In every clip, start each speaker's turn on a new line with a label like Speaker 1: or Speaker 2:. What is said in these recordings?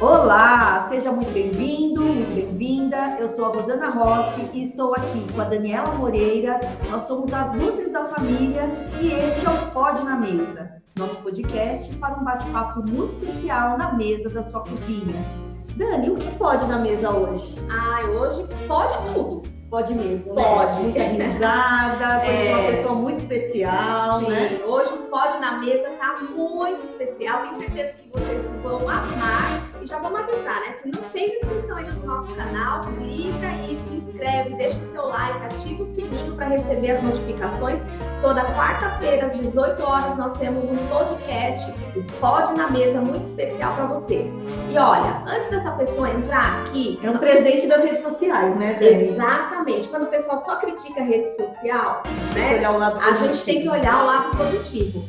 Speaker 1: Olá, seja muito bem-vindo, muito bem-vinda. Eu sou a Rosana Rossi e estou aqui com a Daniela Moreira. Nós somos as Nutris da Família e este é o Pode na Mesa, nosso podcast para um bate-papo muito especial na mesa da sua cozinha. Dani, o que pode na mesa hoje?
Speaker 2: Hoje pode tudo.
Speaker 1: Pode mesmo,
Speaker 2: Pode.
Speaker 1: Né? Muita risada, foi uma pessoa muito especial,
Speaker 2: Sim,
Speaker 1: né?
Speaker 2: hoje o Pode na Mesa tá muito especial. Tenho certeza que vocês vão amar. E já vamos avisar, né? Se não fez inscrição ainda no nosso canal, clica e se inscreve, deixa o seu like, ativa o sininho para receber as notificações. Toda quarta-feira, às 18 horas, nós temos um podcast, o Pode na Mesa, muito especial para você. E olha, antes dessa pessoa entrar aqui...
Speaker 1: É um presente das redes sociais, né, Dani?
Speaker 2: Exatamente. Quando o pessoal só critica a rede social, né,
Speaker 1: olhar o lado
Speaker 2: a gente tem que olhar o lado positivo.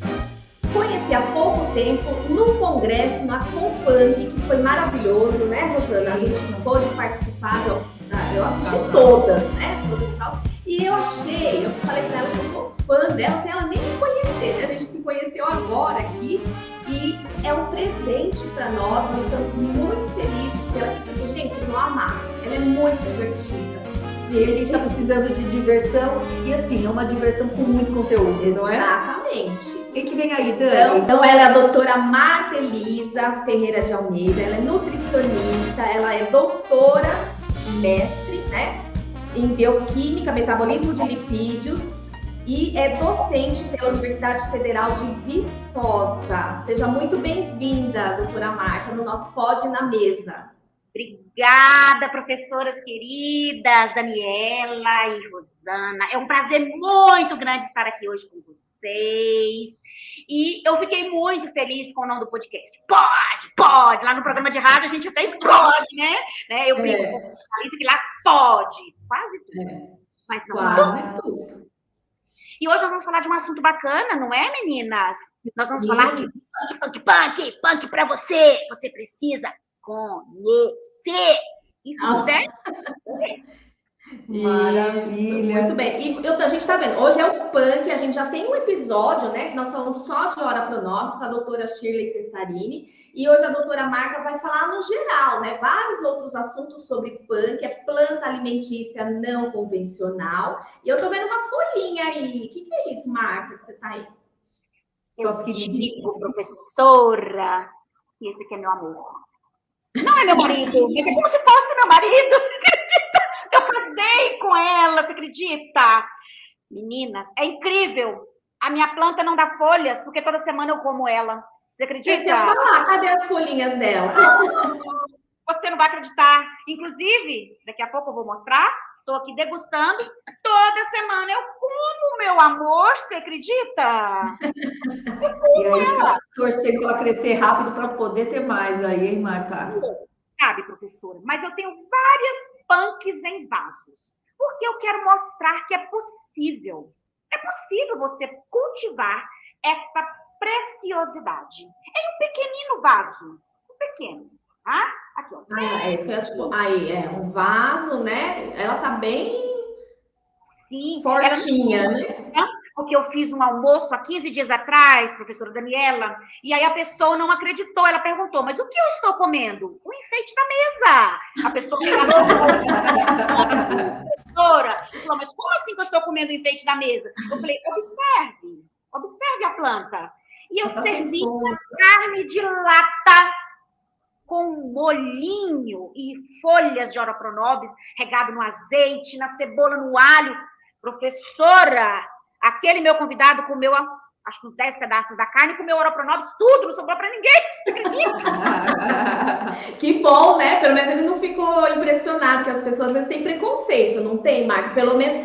Speaker 2: Conheci há pouco tempo, no congresso, na Compunk, que foi maravilhoso, né, Rosana? A gente não pôde participar, eu assisti todas, né? Todas e tal. E eu falei pra ela que eu sou fã dela, sem ela nem me conhecer, né? A gente se conheceu agora aqui e é um presente pra nós estamos muito felizes pela porque, gente, vocês vão amar. Ela é muito divertida.
Speaker 1: E a gente está precisando de diversão e assim, é uma diversão com muito conteúdo, não é?
Speaker 2: Exatamente.
Speaker 1: O que vem aí, Dani?
Speaker 2: Então ela é a doutora Marta Elisa Ferreira de Almeida, ela é nutricionista, ela é doutora, mestre, né, em bioquímica, metabolismo de lipídios e é docente pela Universidade Federal de Viçosa. Seja muito bem-vinda, doutora Marta, no nosso Pode na Mesa.
Speaker 3: Obrigada, professoras queridas, Daniela e Rosana. É um prazer muito grande estar aqui hoje com vocês. E eu fiquei muito feliz com o nome do podcast. Pode! Lá no programa de rádio a gente até explode, né? Eu brinco com a Alice que lá pode. Quase tudo. Mas não
Speaker 1: quase tudo.
Speaker 3: E hoje nós vamos falar de um assunto bacana, não é, meninas? Nós vamos falar de punk para você. Você precisa conhecer. E se puder...
Speaker 1: Maravilha.
Speaker 2: Muito bem. E a gente está vendo, hoje é o punk, a gente já tem um episódio, né, que nós falamos só de Ora Pronobis, com a doutora Shirley Tessarini, e hoje a doutora Marta vai falar no geral, né, vários outros assuntos sobre punk, é planta alimentícia não convencional, e eu tô vendo uma folhinha aí. O que é isso, Marta, que você tá aí?
Speaker 3: Eu digo, professora, que esse aqui é meu amor. Não é meu marido, mas é como se fosse meu marido, você acredita? Eu casei com ela, você acredita? Meninas, é incrível. A minha planta não dá folhas, porque toda semana eu como ela. Você acredita?
Speaker 2: Eu ia falar, cadê as folhinhas dela?
Speaker 3: Você não vai acreditar. Inclusive, daqui a pouco eu vou mostrar. Estou aqui degustando. Toda semana eu como, meu amor. Você acredita?
Speaker 1: E aí, torcer para ela crescer rápido para poder ter mais aí, hein, Marta?
Speaker 3: Sabe, professora, mas eu tenho várias punks em vasos. Porque eu quero mostrar que é possível. É possível você cultivar esta preciosidade. Em um pequenino vaso. Um pequeno. Tá? Aqui, ó.
Speaker 2: Aí, um vaso, né? Ela tá bem
Speaker 3: fortinha,
Speaker 2: né?
Speaker 3: Porque eu fiz um almoço há 15 dias atrás, professora Daniela, e aí a pessoa não acreditou, ela perguntou, mas o que eu estou comendo? O enfeite da mesa. A pessoa professora falou, mas como assim que eu estou comendo o enfeite da mesa? Eu falei, observe a planta. E eu servi uma carne de lata com molhinho e folhas de Ora Pronobis, regado no azeite, na cebola, no alho. Professora, aquele meu convidado comeu, acho que uns 10 pedaços da carne, comeu Ora Pronobis, tudo, não sobrou para ninguém. Você
Speaker 2: acredita? Que bom, né? Pelo menos ele não ficou impressionado, que as pessoas às vezes têm preconceito, não tem, Marta? Pelo menos,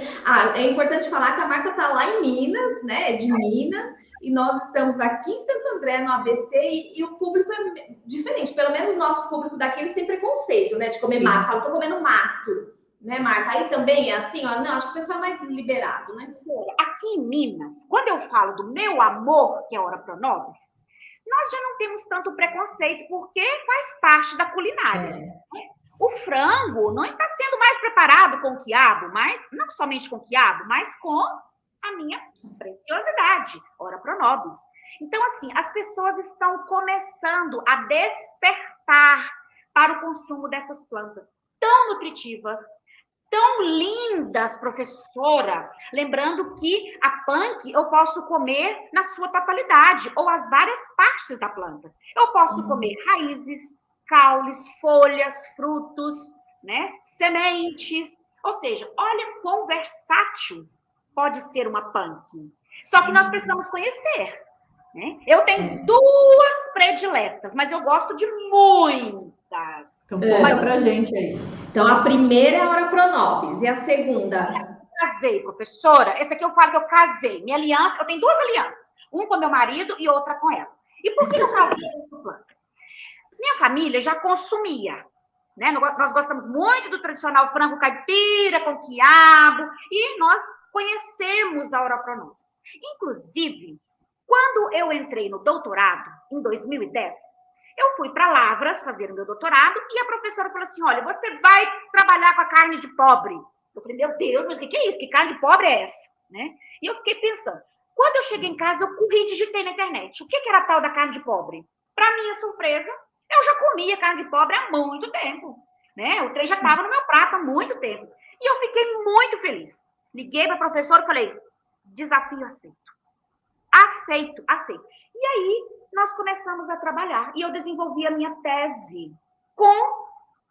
Speaker 2: é importante falar que a Marta tá lá em Minas, né? De Minas, e nós estamos aqui em Santo André, no ABC, e o público é diferente. Pelo menos o nosso público daqui, eles têm preconceito, né? De comer mato. Fala, tô comendo mato. Né, Marta? Aí também é assim, ó. Não, acho que o pessoal é mais liberado, né?
Speaker 3: Aqui em Minas, quando eu falo do meu amor, que é Ora Pronobis, nós já não temos tanto preconceito, porque faz parte da culinária. O frango não está sendo mais preparado com quiabo, mas não somente com quiabo, mas com a minha preciosidade, Ora Pronobis. Então, assim, as pessoas estão começando a despertar para o consumo dessas plantas tão nutritivas, tão lindas, professora. Lembrando que a punk eu posso comer na sua totalidade, ou as várias partes da planta. Eu posso comer raízes, caules, folhas, frutos, né, sementes. Ou seja, olha quão versátil pode ser uma punk. Só que nós precisamos conhecer. Né? Eu tenho 2 prediletas, mas eu gosto de muitas.
Speaker 1: Então, conta pra gente aí.
Speaker 2: Então, a primeira é a Ora Pro Nobis. E a segunda?
Speaker 3: Casei, professora. Esse aqui eu falo que eu casei. Minha aliança, eu tenho 2 alianças. Um com meu marido e outra com ela. E por que eu casei com essa planta? Minha família já consumia. Né? Nós gostamos muito do tradicional frango caipira com quiabo. E nós conhecemos a Ora Pro Nobis. Inclusive, quando eu entrei no doutorado, em 2010, eu fui para Lavras fazer o meu doutorado e a professora falou assim, olha, você vai trabalhar com a carne de pobre. Eu falei, meu Deus, mas o que é isso? Que carne de pobre é essa? Né? E eu fiquei pensando. Quando eu cheguei em casa, eu corri e digitei na internet. O que era a tal da carne de pobre? Para minha surpresa, eu já comia carne de pobre há muito tempo. Né? O trem já estava no meu prato há muito tempo. E eu fiquei muito feliz. Liguei para a professora e falei, desafio aceito. Aceito. E aí, nós começamos a trabalhar. E eu desenvolvi a minha tese com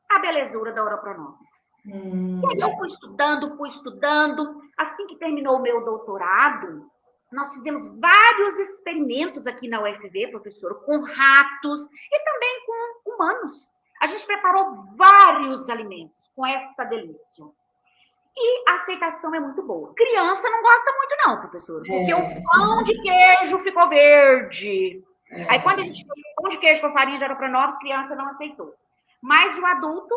Speaker 3: a belezura da Ora Pro Nobis. E aí, eu fui estudando. Assim que terminou o meu doutorado, nós fizemos vários experimentos aqui na UFV, professor, com ratos e também com humanos. A gente preparou vários alimentos com essa delícia. E a aceitação é muito boa. Criança não gosta muito não, professor, porque o pão de queijo ficou verde. Aí, quando a gente fez pão de queijo com farinha de Ora Pro Nobis, criança não aceitou. Mas o adulto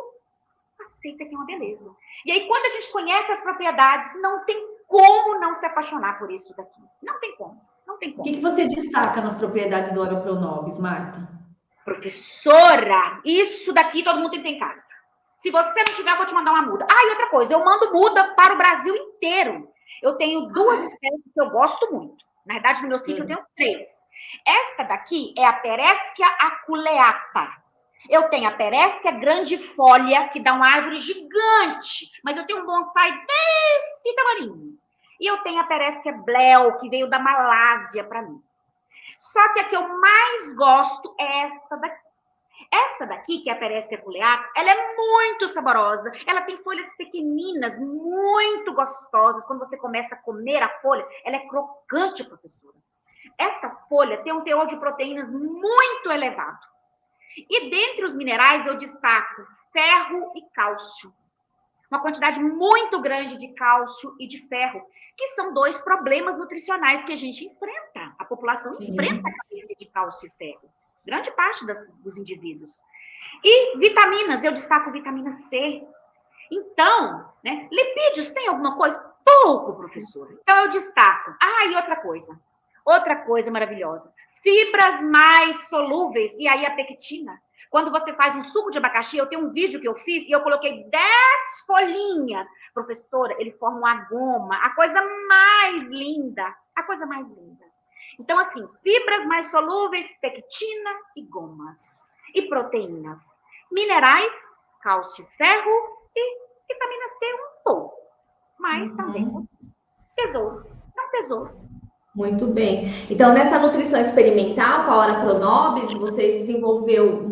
Speaker 3: aceita que é uma beleza. E aí, quando a gente conhece as propriedades, não tem como não se apaixonar por isso daqui. Não tem como.
Speaker 1: O que você destaca nas propriedades do Ora Pro Nobis, Marta?
Speaker 3: Professora, isso daqui todo mundo tem que ter em casa. Se você não tiver, eu vou te mandar uma muda. E outra coisa, eu mando muda para o Brasil inteiro. Eu tenho 2 espécies que eu gosto muito. Na verdade, no meu sítio eu tenho 3. Esta daqui é a Pereskia aculeata. Eu tenho a Pereskia grandifolia, que dá uma árvore gigante. Mas eu tenho um bonsai desse tamanho. E eu tenho a Pereskia bleu, que veio da Malásia para mim. Só que a que eu mais gosto é esta daqui. Esta daqui, que é a Pereskia aculeata, ela é muito saborosa. Ela tem folhas pequeninas, muito gostosas. Quando você começa a comer a folha, ela é crocante, professora. Esta folha tem um teor de proteínas muito elevado. E dentre os minerais, eu destaco ferro e cálcio. Uma quantidade muito grande de cálcio e de ferro, que são 2 problemas nutricionais que a gente enfrenta. A população enfrenta a carência de cálcio e ferro. Grande parte dos indivíduos. E vitaminas, eu destaco vitamina C. Então, né, lipídios, tem alguma coisa? Pouco, professora. Então, eu destaco. E outra coisa maravilhosa. Fibras mais solúveis, e aí a pectina. Quando você faz um suco de abacaxi, eu tenho um vídeo que eu fiz e eu coloquei 10 folhinhas. Professora, ele forma uma goma, a coisa mais linda. Então, assim, fibras mais solúveis, pectina e gomas. E proteínas. Minerais, cálcio e ferro e vitamina C um pouco. Mas também tesouro. É um tesouro.
Speaker 2: Muito bem. Então, nessa nutrição experimental com a Ora Pro Nobis, você desenvolveu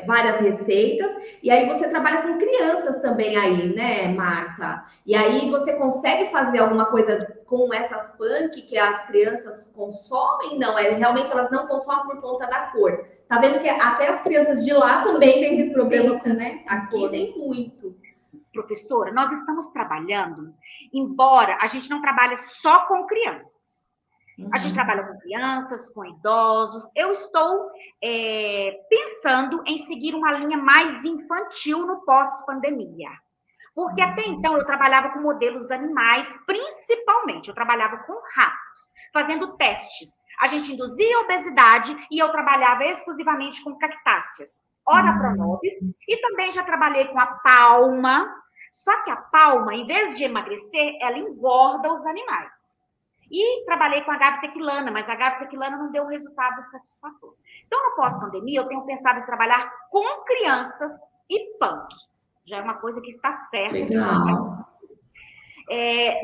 Speaker 2: várias receitas, e aí você trabalha com crianças também aí, né, Marta? E aí você consegue fazer alguma coisa com essas punk que as crianças consomem? Não, realmente elas não consomem por conta da cor. Tá vendo que até as crianças de lá também têm esse problema, né? Aqui tem muito.
Speaker 3: Professora, nós estamos trabalhando, embora a gente não trabalhe só com crianças. A gente trabalha com crianças, com idosos. Eu estou pensando em seguir uma linha mais infantil no pós-pandemia. Porque até então eu trabalhava com modelos animais, principalmente. Eu trabalhava com ratos, fazendo testes. A gente induzia a obesidade e eu trabalhava exclusivamente com cactáceas. Ora Pro Nobis, e também já trabalhei com a palma, só que a palma, em vez de emagrecer, ela engorda os animais. E trabalhei com agave tequilana, mas a agave tequilana não deu um resultado satisfatório. Então, no pós-pandemia, eu tenho pensado em trabalhar com crianças e punk. Já é uma coisa que está certa.
Speaker 1: Legal.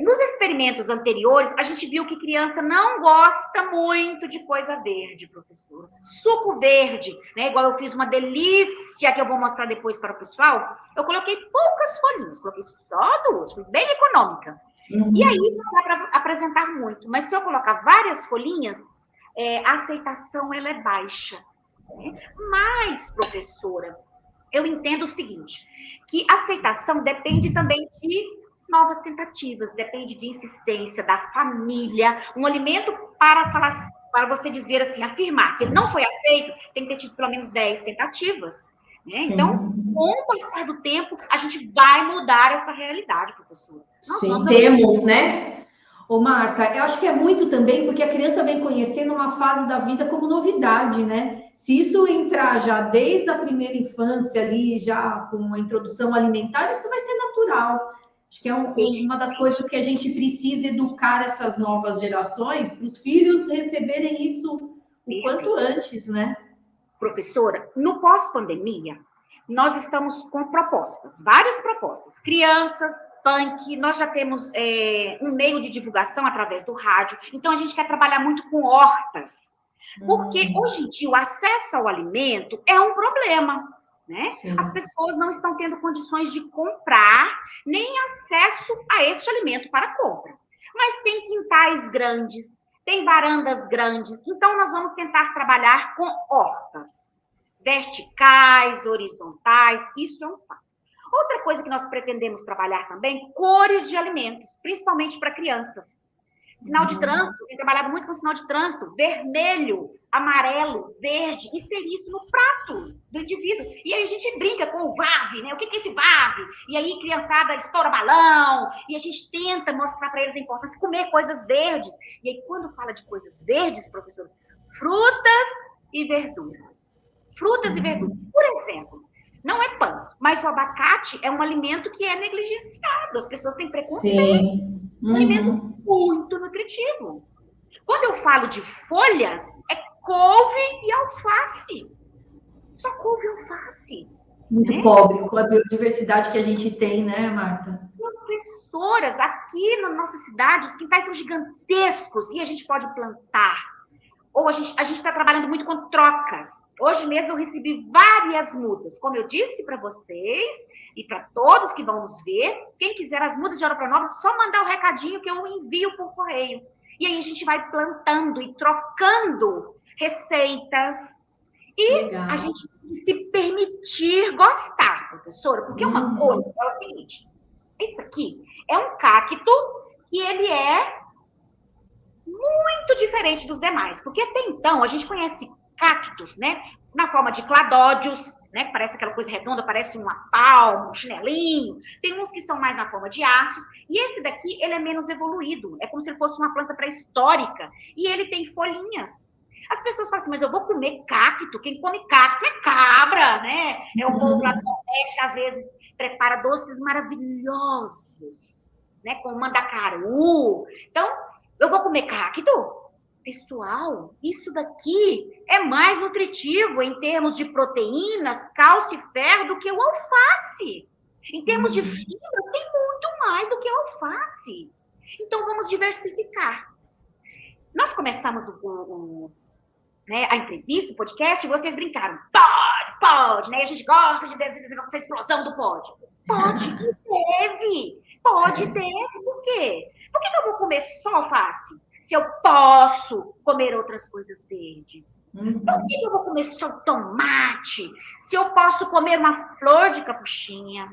Speaker 3: Nos experimentos anteriores, a gente viu que criança não gosta muito de coisa verde, professora. Suco verde, né? Igual eu fiz uma delícia que eu vou mostrar depois para o pessoal. Eu coloquei poucas folhinhas, coloquei só 2, fui bem econômica. E aí não dá para apresentar muito. Mas se eu colocar várias folhinhas, a aceitação ela é baixa. Né? Mas, professora, eu entendo o seguinte, que aceitação depende também de novas tentativas, depende de insistência da família. Um alimento para você dizer assim, afirmar que ele não foi aceito, tem que ter tido pelo menos 10 tentativas. Né? Então, com o passar do tempo, a gente vai mudar essa realidade, professora.
Speaker 1: Sim, temos, né? Ô, Marta, eu acho que é muito também porque a criança vem conhecendo uma fase da vida como novidade, né? Se isso entrar já desde a primeira infância ali, já com uma introdução alimentar, isso vai ser natural. Acho que é uma das coisas que a gente precisa educar essas novas gerações, para os filhos receberem isso o quanto antes, né?
Speaker 3: Professora, no pós-pandemia, nós estamos com propostas, várias propostas. Crianças, punk, nós já temos um meio de divulgação através do rádio, então a gente quer trabalhar muito com hortas, porque hoje em dia o acesso ao alimento é um problema. Né? As pessoas não estão tendo condições de comprar, nem acesso a este alimento para compra. Mas tem quintais grandes, tem varandas grandes, então nós vamos tentar trabalhar com hortas, verticais, horizontais, isso é um fato. Outra coisa que nós pretendemos trabalhar também, cores de alimentos, principalmente para crianças. Sinal de trânsito, eu tenho trabalhado muito com sinal de trânsito, vermelho, amarelo, verde, inserir isso no prato do indivíduo. E aí a gente brinca com o VAV, né? O que é esse VAV? E aí criançada estoura balão, e a gente tenta mostrar para eles a importância de comer coisas verdes. E aí quando fala de coisas verdes, professores, frutas e verduras. Frutas e verduras. Por exemplo, não é punk, mas o abacate é um alimento que é negligenciado. As pessoas têm preconceito. Um alimento muito nutritivo. Quando eu falo de folhas, é couve e alface. Só couve e alface.
Speaker 1: Muito pobre, com a biodiversidade que a gente tem, né, Marta?
Speaker 3: Professoras, aqui na nossa cidade, os quintais são gigantescos e a gente pode plantar. Ou a gente está trabalhando muito com trocas. Hoje mesmo eu recebi várias mudas. Como eu disse para vocês e para todos que vão nos ver, quem quiser as mudas de Ouro para Nova, é só mandar o recadinho que eu envio por correio. E aí a gente vai plantando e trocando receitas. E legal. A gente tem que se permitir gostar, professora, porque uma coisa é o seguinte, isso aqui é um cacto que ele é muito diferente dos demais, porque até então a gente conhece cactos, né, na forma de cladódios, né, que parece aquela coisa redonda, parece uma palma, um chinelinho, tem uns que são mais na forma de hastes, e esse daqui, ele é menos evoluído, é como se ele fosse uma planta pré-histórica, e ele tem folhinhas. As pessoas falam assim, mas eu vou comer cacto, quem come cacto é cabra, né, é o povo lá do Nordeste que às vezes prepara doces maravilhosos, né, com mandacaru, então, eu vou comer cacto? Pessoal, isso daqui é mais nutritivo em termos de proteínas, cálcio e ferro do que o alface. Em termos de fibras, tem muito mais do que o alface. Então, vamos diversificar. Nós começamos a entrevista, o podcast, e vocês brincaram. Pode, né? A gente gosta de essa explosão do pode. Pode ter. Por quê? Por que eu vou comer só alface? Se eu posso comer outras coisas verdes? Por que eu vou comer só tomate? Se eu posso comer uma flor de capuchinha?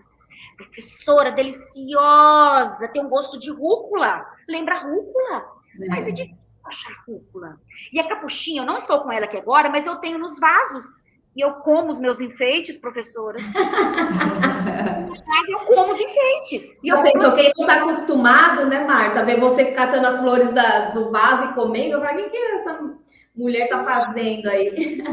Speaker 3: Professora, deliciosa, tem um gosto de rúcula. Lembra rúcula? Mas é difícil achar rúcula. E a capuchinha, eu não estou com ela aqui agora, mas eu tenho nos vasos. E eu como os meus enfeites, professoras. Mas eu como os enfeites. E
Speaker 2: quem não está acostumado, né, Marta, ver você catando as flores do vaso e comendo, eu falo, o que essa mulher está fazendo aí?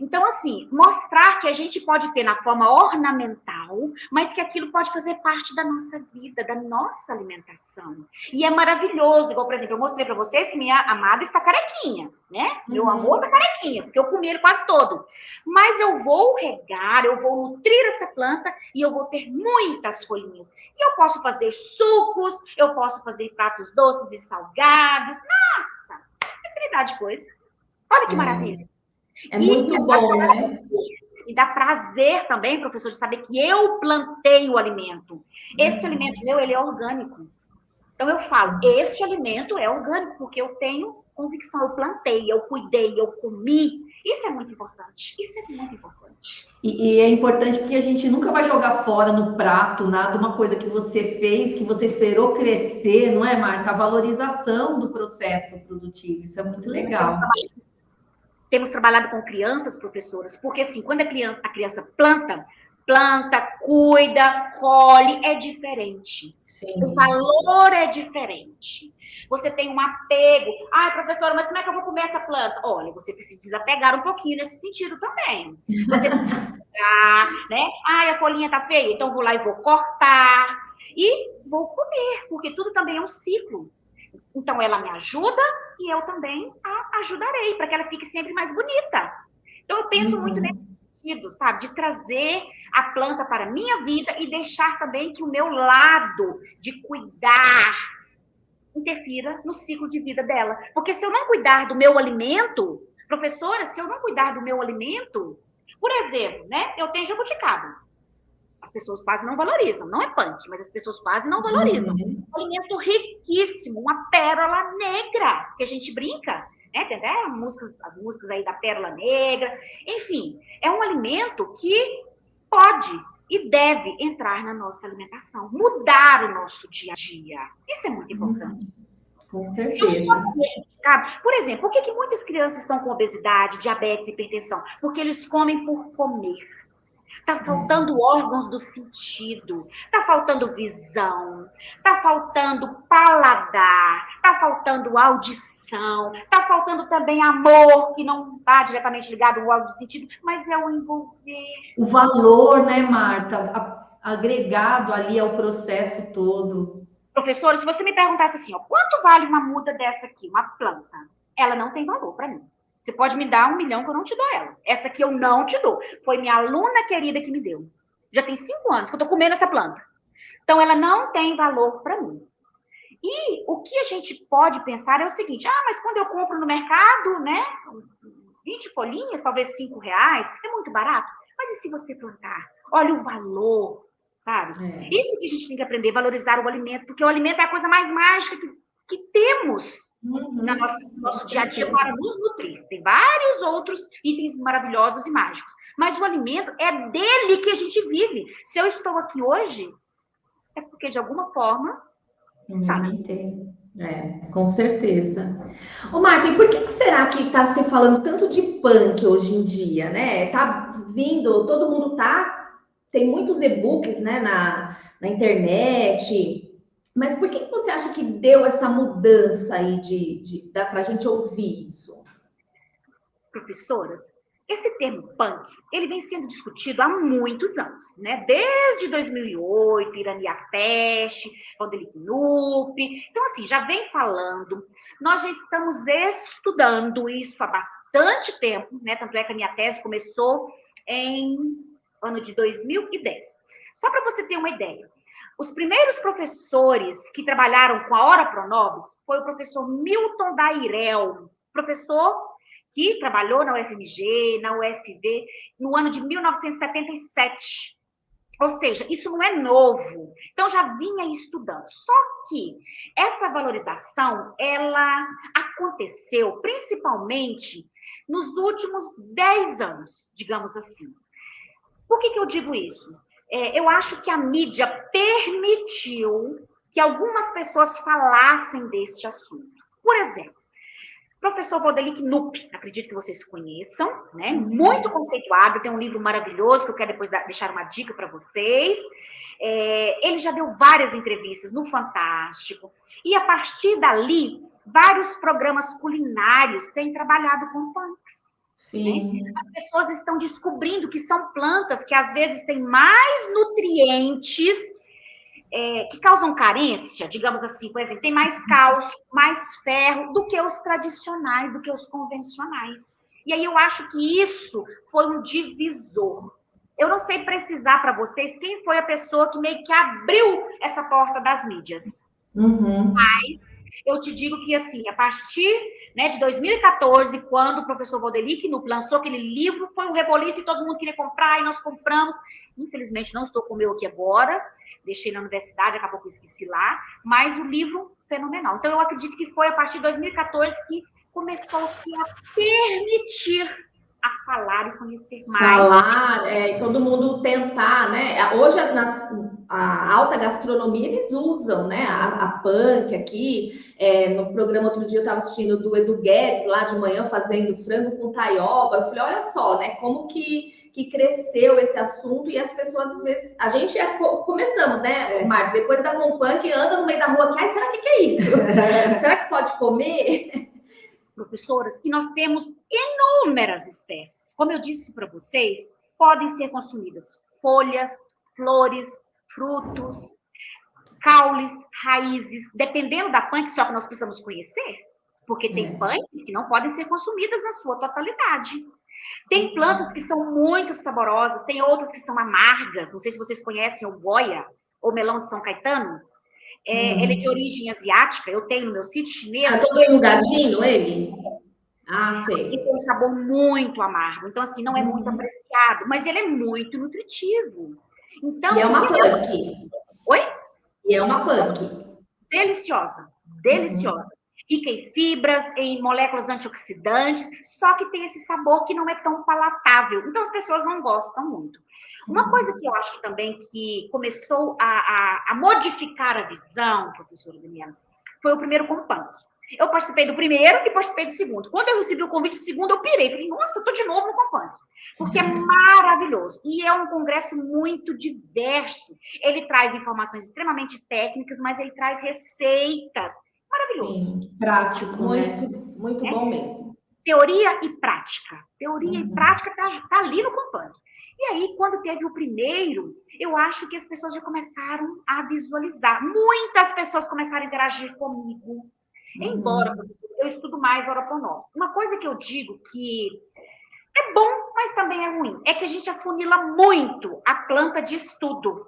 Speaker 3: Então, assim, mostrar que a gente pode ter na forma ornamental, mas que aquilo pode fazer parte da nossa vida, da nossa alimentação. E é maravilhoso, igual, por exemplo, eu mostrei para vocês que minha amada está carequinha, né? Meu amor está carequinha, porque eu comi ele quase todo. Mas eu vou regar, eu vou nutrir essa planta e eu vou ter muitas folhinhas. E eu posso fazer sucos, eu posso fazer pratos doces e salgados. Nossa, infinidade de coisa. Olha que maravilha.
Speaker 1: É muito bom, né?
Speaker 3: E dá prazer também, professor, de saber que eu plantei o alimento. Esse alimento meu, ele é orgânico. Então, eu falo, este alimento é orgânico, porque eu tenho convicção, eu plantei, eu cuidei, eu comi. Isso é muito importante. Isso é muito importante.
Speaker 1: E é importante porque a gente nunca vai jogar fora no prato nada, uma coisa que você fez, que você esperou crescer, não é, Marta? A valorização do processo produtivo. Isso é muito legal.
Speaker 3: Temos trabalhado com crianças, professoras, porque assim, quando a criança planta, cuida, colhe, é diferente.
Speaker 1: Sim.
Speaker 3: O valor é diferente. Você tem um apego. Ai, professora, mas como é que eu vou comer essa planta? Olha, você precisa desapegar um pouquinho nesse sentido também. Você precisa pegar, né? Ai, a folhinha tá feia, então vou lá e vou cortar. E vou comer, porque tudo também é um ciclo. Então, ela me ajuda e eu também a ajudarei, para que ela fique sempre mais bonita. Então, eu penso muito nesse sentido, sabe? De trazer a planta para a minha vida e deixar também que o meu lado de cuidar interfira no ciclo de vida dela. Porque se eu não cuidar do meu alimento, professora, se eu não cuidar do meu alimento, por exemplo, né? Eu tenho jabuticaba. As pessoas quase não valorizam. Não é punk, mas as pessoas quase não valorizam. Um alimento riquíssimo, uma pérola negra, que a gente brinca, né? Tem até as músicas aí da pérola negra. Enfim, é um alimento que pode e deve entrar na nossa alimentação, mudar o nosso dia a dia. Isso é muito importante.
Speaker 1: Com certeza.
Speaker 3: Se eu só comer jabuticaba, por exemplo, por que muitas crianças estão com obesidade, diabetes, hipertensão? Porque eles comem por comer. Tá faltando órgãos do sentido, tá faltando visão, tá faltando paladar, tá faltando audição, tá faltando também amor, que não está diretamente ligado ao órgão do sentido, mas é o envolver.
Speaker 1: O valor, né, Marta, agregado ali ao processo todo.
Speaker 3: Professora, se você me perguntasse assim, ó, quanto vale uma muda dessa aqui, uma planta? Ela não tem valor para mim. Você pode me dar 1 milhão que eu não te dou ela. Essa aqui eu não te dou. Foi minha aluna querida que me deu. Já tem 5 anos que eu tô comendo essa planta. Então, ela não tem valor para mim. E o que a gente pode pensar é o seguinte, mas quando eu compro no mercado, né, 20 folhinhas, talvez R$5, é muito barato. Mas e se você plantar? Olha o valor, sabe? Isso que a gente tem que aprender, valorizar o alimento, porque o alimento é a coisa mais mágica que temos no nosso dia a dia para nos nutrir. Tem vários outros itens maravilhosos e mágicos, mas o alimento é dele que a gente vive. Se eu estou aqui hoje, é porque de alguma forma está.
Speaker 1: Com certeza. Ô, Marta, e por que será que está se falando tanto de punk hoje em dia, né? Tá vindo, todo mundo tem muitos e-books, né, na internet. Mas por que você acha que deu essa mudança aí para a gente ouvir isso?
Speaker 3: Professoras, esse termo punk, ele vem sendo discutido há muitos anos, né? Desde 2008, Irania Peste, Vandelic Nup. Então, assim, já vem falando. Nós já estamos estudando isso há bastante tempo, né? Tanto é que a minha tese começou em ano de 2010. Só para você ter uma ideia. Os primeiros professores que trabalharam com a Ora Pronobis foi o professor Milton Dairel, professor que trabalhou na UFMG, na UFV, no ano de 1977. Ou seja, isso não é novo. Então, já vinha estudando. Só que essa valorização, ela aconteceu principalmente nos últimos 10 anos, digamos assim. Por que eu digo isso? Eu acho que a mídia permitiu que algumas pessoas falassem deste assunto. Por exemplo, professor Vandelic Nup, acredito que vocês conheçam, né? Muito conceituado, tem um livro maravilhoso que eu quero depois deixar uma dica para vocês. Ele já deu várias entrevistas no Fantástico, e a partir dali, vários programas culinários têm trabalhado com punks.
Speaker 2: Sim.
Speaker 3: Né? As pessoas estão descobrindo que são plantas que às vezes têm mais nutrientes que causam carência, digamos assim, por exemplo, tem mais cálcio, mais ferro do que os tradicionais, do que os convencionais. E aí eu acho que isso foi um divisor. Eu não sei precisar para vocês quem foi a pessoa que meio que abriu essa porta das mídias. Mas eu te digo que, assim, a partir, né, de 2014, quando o professor Valdelic lançou aquele livro, foi um reboliço e todo mundo queria comprar, e nós compramos. Infelizmente, não estou com o meu aqui agora, deixei na universidade, acabou que eu esqueci lá, mas o livro, fenomenal. Então, eu acredito que foi a partir de 2014 que começou-se a permitir a falar e conhecer mais.
Speaker 2: Falar, todo mundo tentar, né? Hoje, a alta gastronomia, eles usam, né? A punk aqui. No programa, outro dia, eu estava assistindo do Edu Guedes, lá de manhã, fazendo frango com taioba. Eu falei, olha só, né? Como que cresceu esse assunto e as pessoas, às vezes... A gente começamos, né, Marcos? Depois da Compunk, anda no meio da rua aqui. Ai, será que é isso? Será que pode comer?
Speaker 3: Professoras, e nós temos inúmeras espécies. Como eu disse para vocês, podem ser consumidas folhas, flores, frutos, caules, raízes, dependendo da punk, só que nós precisamos conhecer, porque tem punks que não podem ser consumidas na sua totalidade. Tem plantas que são muito saborosas, tem outras que são amargas. Não sei se vocês conhecem o goia, ou melão de São Caetano. Ele é de origem asiática, eu tenho no meu sítio chinês.
Speaker 2: Todo enrugadinho, ele? Ah, sei.
Speaker 3: Ele tem um sabor muito amargo, então assim, não é muito apreciado, mas ele é muito nutritivo. Então,
Speaker 2: e é uma punk.
Speaker 3: Oi?
Speaker 2: E é uma punk.
Speaker 3: Deliciosa, deliciosa. Rica em fibras, em moléculas antioxidantes, só que tem esse sabor que não é tão palatável, então as pessoas não gostam muito. Uma coisa que eu acho também que começou a modificar a visão, professora Daniela, foi o primeiro Compunk. Eu participei do primeiro e participei do segundo. Quando eu recebi o convite do segundo, eu pirei. Falei, nossa, eu tô de novo no Compunk. Porque é maravilhoso. E é um congresso muito diverso. Ele traz informações extremamente técnicas, mas ele traz receitas. Maravilhoso.
Speaker 2: Sim, prático, muito bom mesmo.
Speaker 3: Teoria e prática. Teoria e prática tá ali no Compunk. E aí, quando teve o primeiro, eu acho que as pessoas já começaram a visualizar. Muitas pessoas começaram a interagir comigo. Embora eu estudo mais oroponose. Uma coisa que eu digo que é bom, mas também é ruim, é que a gente afunila muito a planta de estudo.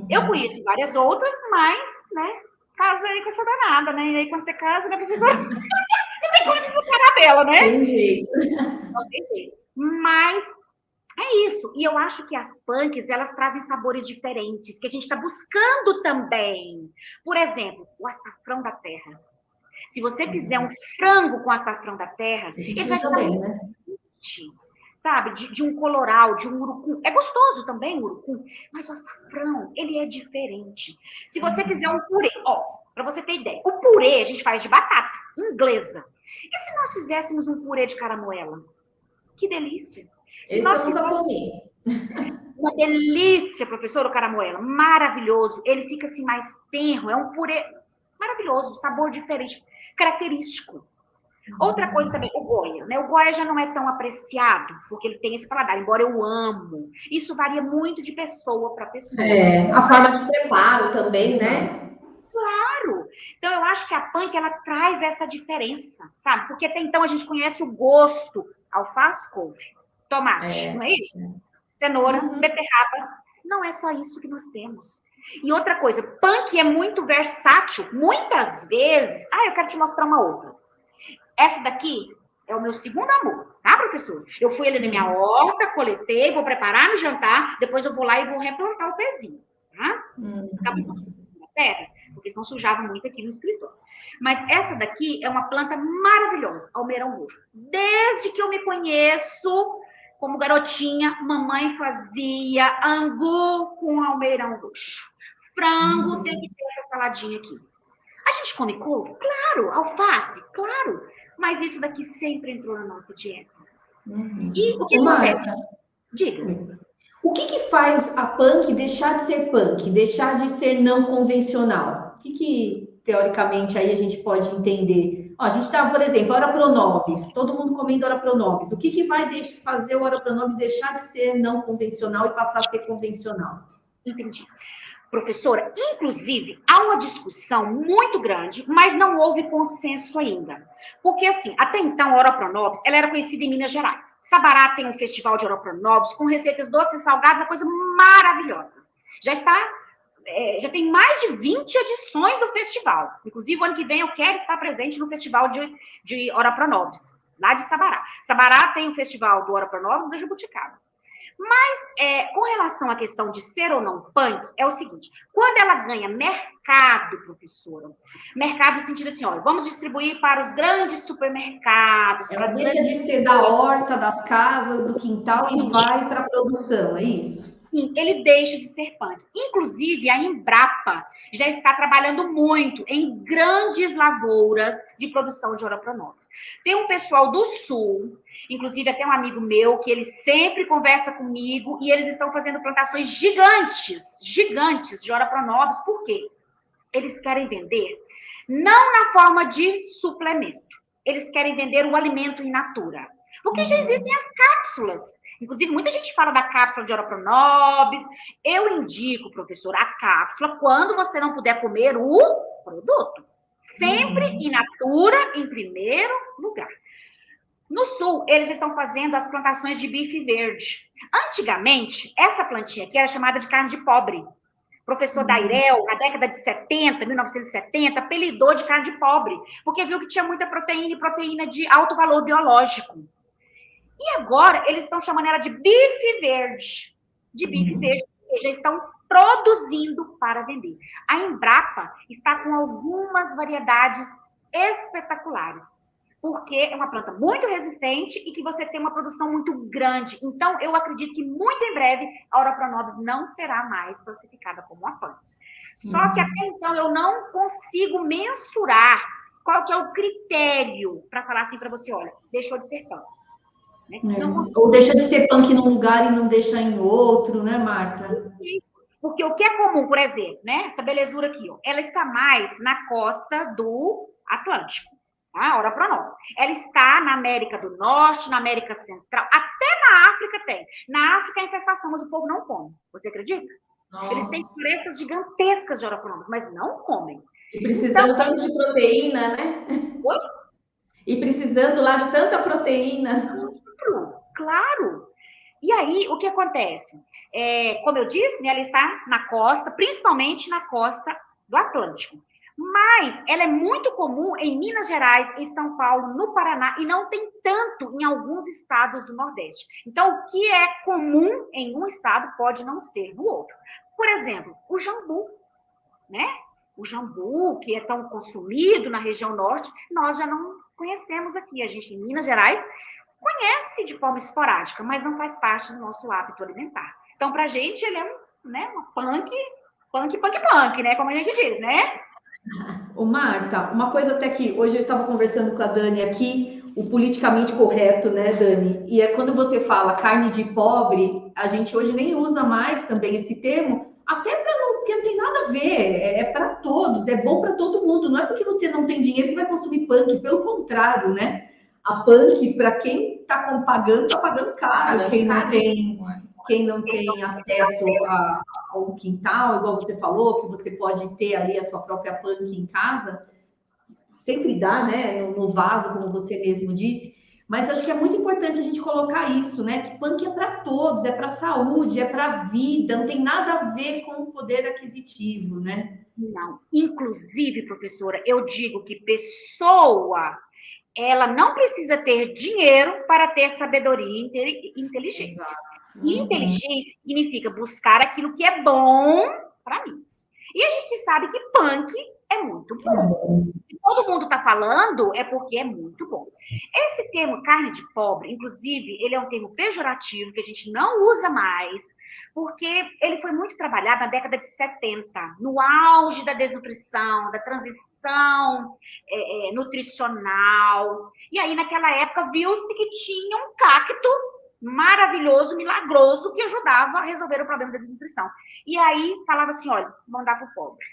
Speaker 3: Eu conheço várias outras, mas, né, casa aí com essa danada, né? E aí, quando você casa, né, professora? Não tem como se separar dela, né?
Speaker 2: Tem jeito.
Speaker 3: Não tem jeito. Mas é isso. E eu acho que as punks, elas trazem sabores diferentes, que a gente está buscando também. Por exemplo, o açafrão da terra. Se você fizer um frango com açafrão da terra, ele vai ficar muito diferente, sabe? De um coloral, de um urucum. É gostoso também o urucum, mas o açafrão, ele é diferente. Se você fizer um purê, para você ter ideia, o purê a gente faz de batata inglesa. E se nós fizéssemos um purê de caramoela? Que delícia! Se nós fizéssemos uma delícia, professor, o caramoela, maravilhoso. Ele fica assim mais tenro, é um purê maravilhoso, sabor diferente, característico. Outra coisa também, o goia, né? O goia já não é tão apreciado, porque ele tem esse paladar, embora eu amo. Isso varia muito de pessoa para pessoa.
Speaker 2: A forma de preparo também, né?
Speaker 3: Claro! Então, eu acho que a punk, ela traz essa diferença, sabe? Porque até então a gente conhece o gosto, alface, couve, tomate, não é isso? Cenoura, beterraba. Não é só isso que nós temos. E outra coisa, punk é muito versátil. Muitas vezes... eu quero te mostrar uma outra. Essa daqui é o meu segundo amor, tá, professor? Eu fui ali na minha horta, coletei, vou preparar no jantar, depois eu vou lá e vou replantar o pezinho, tá? Acabou na terra, porque senão sujava muito aqui no escritório. Mas essa daqui é uma planta maravilhosa, almeirão roxo. Desde que eu me conheço... Como garotinha, mamãe fazia angu com almeirão roxo. Frango, tem que ter essa saladinha aqui. A gente come couve? Claro. Alface? Claro. Mas isso daqui sempre entrou na nossa dieta. E o que acontece? Diga.
Speaker 1: O que faz a punk deixar de ser punk? Deixar de ser não convencional? O que teoricamente, aí a gente pode entender Ó, a gente está, por exemplo, Ora Pronobis, todo mundo comendo Ora Pronobis. O que, que vai fazer o Ora Pronobis deixar de ser não convencional e passar a ser convencional?
Speaker 3: Entendi. Professora, inclusive, há uma discussão muito grande, mas não houve consenso ainda. Porque, assim, até então, a Ora Pronobis, ela era conhecida em Minas Gerais. Sabará tem um festival de Ora Pronobis com receitas doces e salgadas, uma coisa maravilhosa. Já está, já tem mais de 20 edições do festival. Inclusive, o ano que vem eu quero estar presente no festival de Ora Pronobis, lá de Sabará. Sabará tem o festival do Ora Pronobis da Jabuticaba. Mas, com relação à questão de ser ou não punk, é o seguinte, quando ela ganha mercado, professora, mercado no sentido assim, olha, vamos distribuir para os grandes supermercados.
Speaker 1: Ela deixa de ser da horta, das casas, do quintal e vai para a produção, é isso?
Speaker 3: Sim, ele deixa de ser punk. Inclusive, a Embrapa já está trabalhando muito em grandes lavouras de produção de Ora Pronobis. Tem um pessoal do Sul, inclusive até um amigo meu, que ele sempre conversa comigo, e eles estão fazendo plantações gigantes de Ora Pronobis. Por quê? Eles querem vender não na forma de suplemento. Eles querem vender o alimento in natura. Porque já existem as cápsulas. Inclusive, muita gente fala da cápsula de Ora Pronobis. Eu indico, professor, a cápsula quando você não puder comer o produto. Sempre in natura, em primeiro lugar. No Sul, eles estão fazendo as plantações de bife verde. Antigamente, essa plantinha aqui era chamada de carne de pobre. O professor Dairel, na década de 70, 1970, apelidou de carne de pobre, porque viu que tinha muita proteína e proteína de alto valor biológico. E agora eles estão chamando ela de bife verde. De bife verde, porque já estão produzindo para vender. A Embrapa está com algumas variedades espetaculares, porque é uma planta muito resistente e que você tem uma produção muito grande. Então, eu acredito que muito em breve a Ora Pronobis não será mais classificada como uma punk. Só que até então eu não consigo mensurar qual que é o critério para falar assim para você, olha, deixou de ser punk. Né?
Speaker 1: Ou deixa de ser punk num lugar e não deixa em outro, né, Marta?
Speaker 3: Porque o que é comum, por exemplo, né? Essa belezura aqui, ó, ela está mais na costa do Atlântico, tá? Ora Pronobis. Ela está na América do Norte, na América Central, até na África tem. Na África é infestação, mas o povo não come. Você acredita? Nossa. Eles têm florestas gigantescas de Ora Pronobis, mas não comem.
Speaker 2: E precisando tanto de proteína, né?
Speaker 3: Oi?
Speaker 2: E precisando lá de tanta proteína.
Speaker 3: Claro. E aí, o que acontece? Como eu disse, né, ela está na costa, principalmente na costa do Atlântico. Mas ela é muito comum em Minas Gerais, em São Paulo, no Paraná, e não tem tanto em alguns estados do Nordeste. Então, o que é comum em um estado pode não ser no outro. Por exemplo, o jambu, né? O jambu, que é tão consumido na região norte, nós já não conhecemos aqui. A gente, em Minas Gerais, conhece de forma esporádica, mas não faz parte do nosso hábito alimentar. Então, pra gente, ele é uma punk, né? Como a gente diz, né?
Speaker 1: Ô, Marta, uma coisa até que hoje eu estava conversando com a Dani aqui, o politicamente correto, né, Dani? E é quando você fala carne de pobre, a gente hoje nem usa mais também esse termo, até para não, porque não tem nada a ver, é para todos, é bom para todo mundo. Não é porque você não tem dinheiro que vai consumir punk, pelo contrário, né? A punk, para quem está pagando, está pagando caro. Quem não tem acesso ao quintal, igual você falou, que você pode ter ali a sua própria punk em casa, sempre dá, né? No vaso, como você mesmo disse. Mas acho que é muito importante a gente colocar isso, né? Que punk é para todos, é para a saúde, é para a vida, não tem nada a ver com o poder aquisitivo, né?
Speaker 3: Não. Inclusive, professora, eu digo que pessoa, ela não precisa ter dinheiro para ter sabedoria e inteligência. E inteligência significa buscar aquilo que é bom para mim. E a gente sabe que punk é muito bom. Se todo mundo está falando, é porque é muito bom. Esse termo carne de pobre, inclusive, ele é um termo pejorativo que a gente não usa mais, porque ele foi muito trabalhado na década de 70, no auge da desnutrição, da transição nutricional. E aí, naquela época, viu-se que tinha um cacto maravilhoso, milagroso, que ajudava a resolver o problema da desnutrição. E aí, falava assim, olha, vamos dar para o pobre.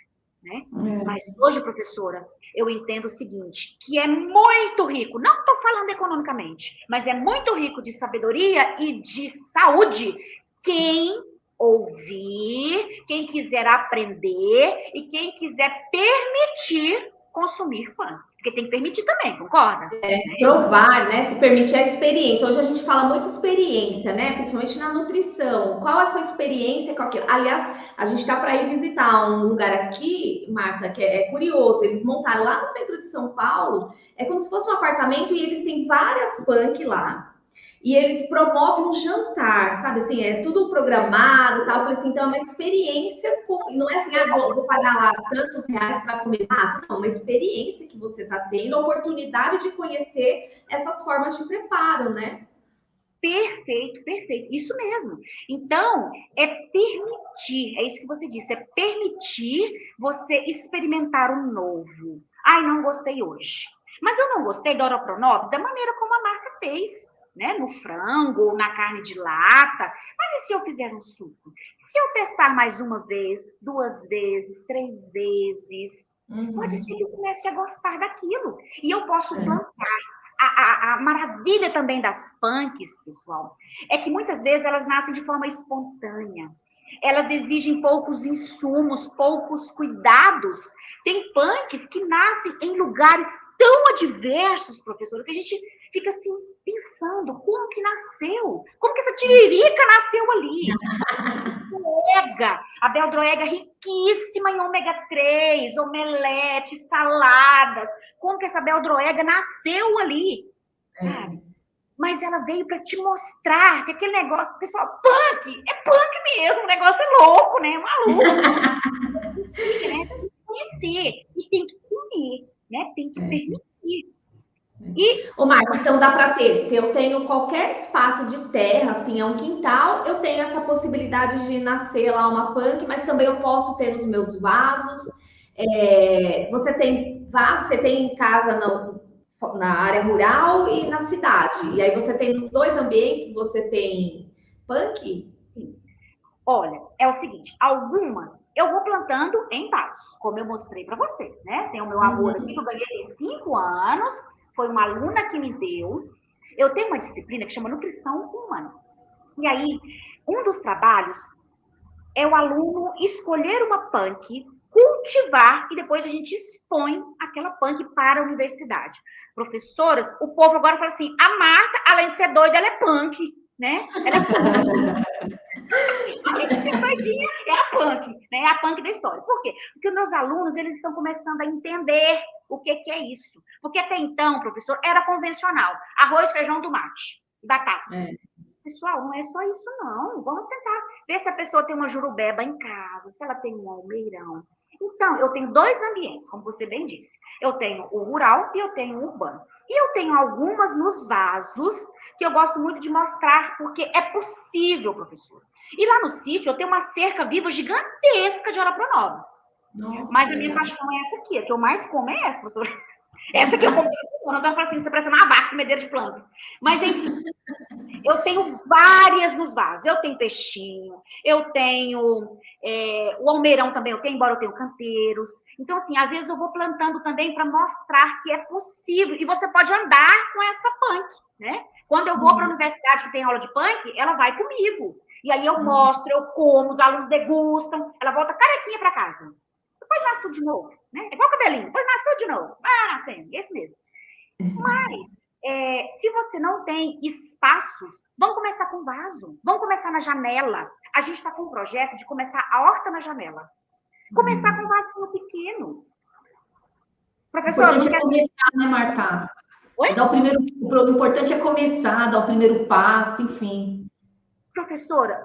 Speaker 3: né? Mas hoje, professora, eu entendo o seguinte, que é muito rico, não estou falando economicamente, mas é muito rico de sabedoria e de saúde quem ouvir, quem quiser aprender e quem quiser permitir consumir punk. Porque tem que permitir também, concorda?
Speaker 2: Provar, né? Se permitir a experiência. Hoje a gente fala muito experiência, né? Principalmente na nutrição. Qual a sua experiência com aquilo? Aliás, a gente está para ir visitar um lugar aqui, Marta, que é curioso. Eles montaram lá no centro de São Paulo. É como se fosse um apartamento e eles têm várias punk lá. E eles promovem um jantar, sabe? Assim, é tudo programado e tal. Eu falei assim, então é uma experiência, não é assim, vou pagar lá tantos reais para comer mato. Não, é uma experiência que você está tendo, a oportunidade de conhecer essas formas de preparo, né?
Speaker 3: Perfeito, perfeito. Isso mesmo. Então, é permitir, é isso que você disse, é permitir você experimentar o novo. Ai, não gostei hoje. Mas eu não gostei da Oropronops da maneira como a marca fez, né? No frango, na carne de lata. Mas e se eu fizer um suco? Se eu testar mais uma vez, 2 vezes, 3 vezes, pode ser que eu comece a gostar daquilo. E eu posso plantar. A maravilha também das punks, pessoal, é que muitas vezes elas nascem de forma espontânea. Elas exigem poucos insumos, poucos cuidados. Tem punks que nascem em lugares tão adversos, professora, que a gente fica assim, pensando, como que nasceu? Como que essa tiririca nasceu ali? A beldroega riquíssima em ômega 3, omelete, saladas. Como que essa beldroega nasceu ali, sabe? Mas ela veio para te mostrar que aquele negócio, pessoal, é punk mesmo, o negócio é louco, né? É maluco. Tem que conhecer e tem que comer, né? Tem que permitir.
Speaker 2: Ô, Marco, então dá para ter. Se eu tenho qualquer espaço de terra, assim, é um quintal, eu tenho essa possibilidade de nascer lá uma punk, mas também eu posso ter nos meus vasos. Você tem vaso, você tem em casa na área rural e na cidade. E aí você tem nos 2 ambientes, você tem punk?
Speaker 3: Olha, é o seguinte, algumas eu vou plantando em vasos, como eu mostrei para vocês, né? Tem o meu amor aqui, que eu ganhei tem 5 anos, foi uma aluna que me deu. Eu tenho uma disciplina que chama Nutrição Humana. E aí, um dos trabalhos é o aluno escolher uma punk, cultivar e depois a gente expõe aquela punk para a universidade. Professoras, o povo agora fala assim, a Marta, além de ser doida, ela é punk, né? Ela é punk. Além de ser doidinha, é a punk, né? É a punk da história. Por quê? Porque os meus alunos, eles estão começando a entender o que é isso. Porque até então, professor, era convencional. Arroz, feijão, tomate, batata. Pessoal, não é só isso, não. Vamos tentar ver se a pessoa tem uma jurubeba em casa, se ela tem um almeirão. Então, eu tenho 2 ambientes, como você bem disse. Eu tenho o rural e eu tenho o urbano. E eu tenho algumas nos vasos que eu gosto muito de mostrar, porque é possível, professor. E lá no sítio, eu tenho uma cerca viva gigantesca de Oropronovis. Mas a minha paixão é essa aqui. A que eu mais como é essa, professor. Essa que eu como toda semana. Então, eu falo assim, você parece uma vaca comedeira de planta. Mas, enfim, eu tenho várias nos vasos. Eu tenho peixinho, eu tenho o almeirão também, eu tenho, embora eu tenha canteiros. Então, assim, às vezes eu vou plantando também para mostrar que é possível. E você pode andar com essa punk, né? Quando eu vou para a universidade que tem aula de punk, ela vai comigo. E aí eu mostro, eu como, os alunos degustam, ela volta carequinha para casa. Depois nasce tudo de novo, né? É igual cabelinho, depois nasce tudo de novo. Vai nascendo, esse mesmo. Mas, se você não tem espaços, vamos começar com vaso, vamos começar na janela. A gente está com um projeto de começar a horta na janela. Começar com um vasinho pequeno. Professor,
Speaker 1: não quer começar, né, Marta?
Speaker 3: Oi?
Speaker 1: O importante é começar, dar o primeiro passo, enfim.
Speaker 3: Professora,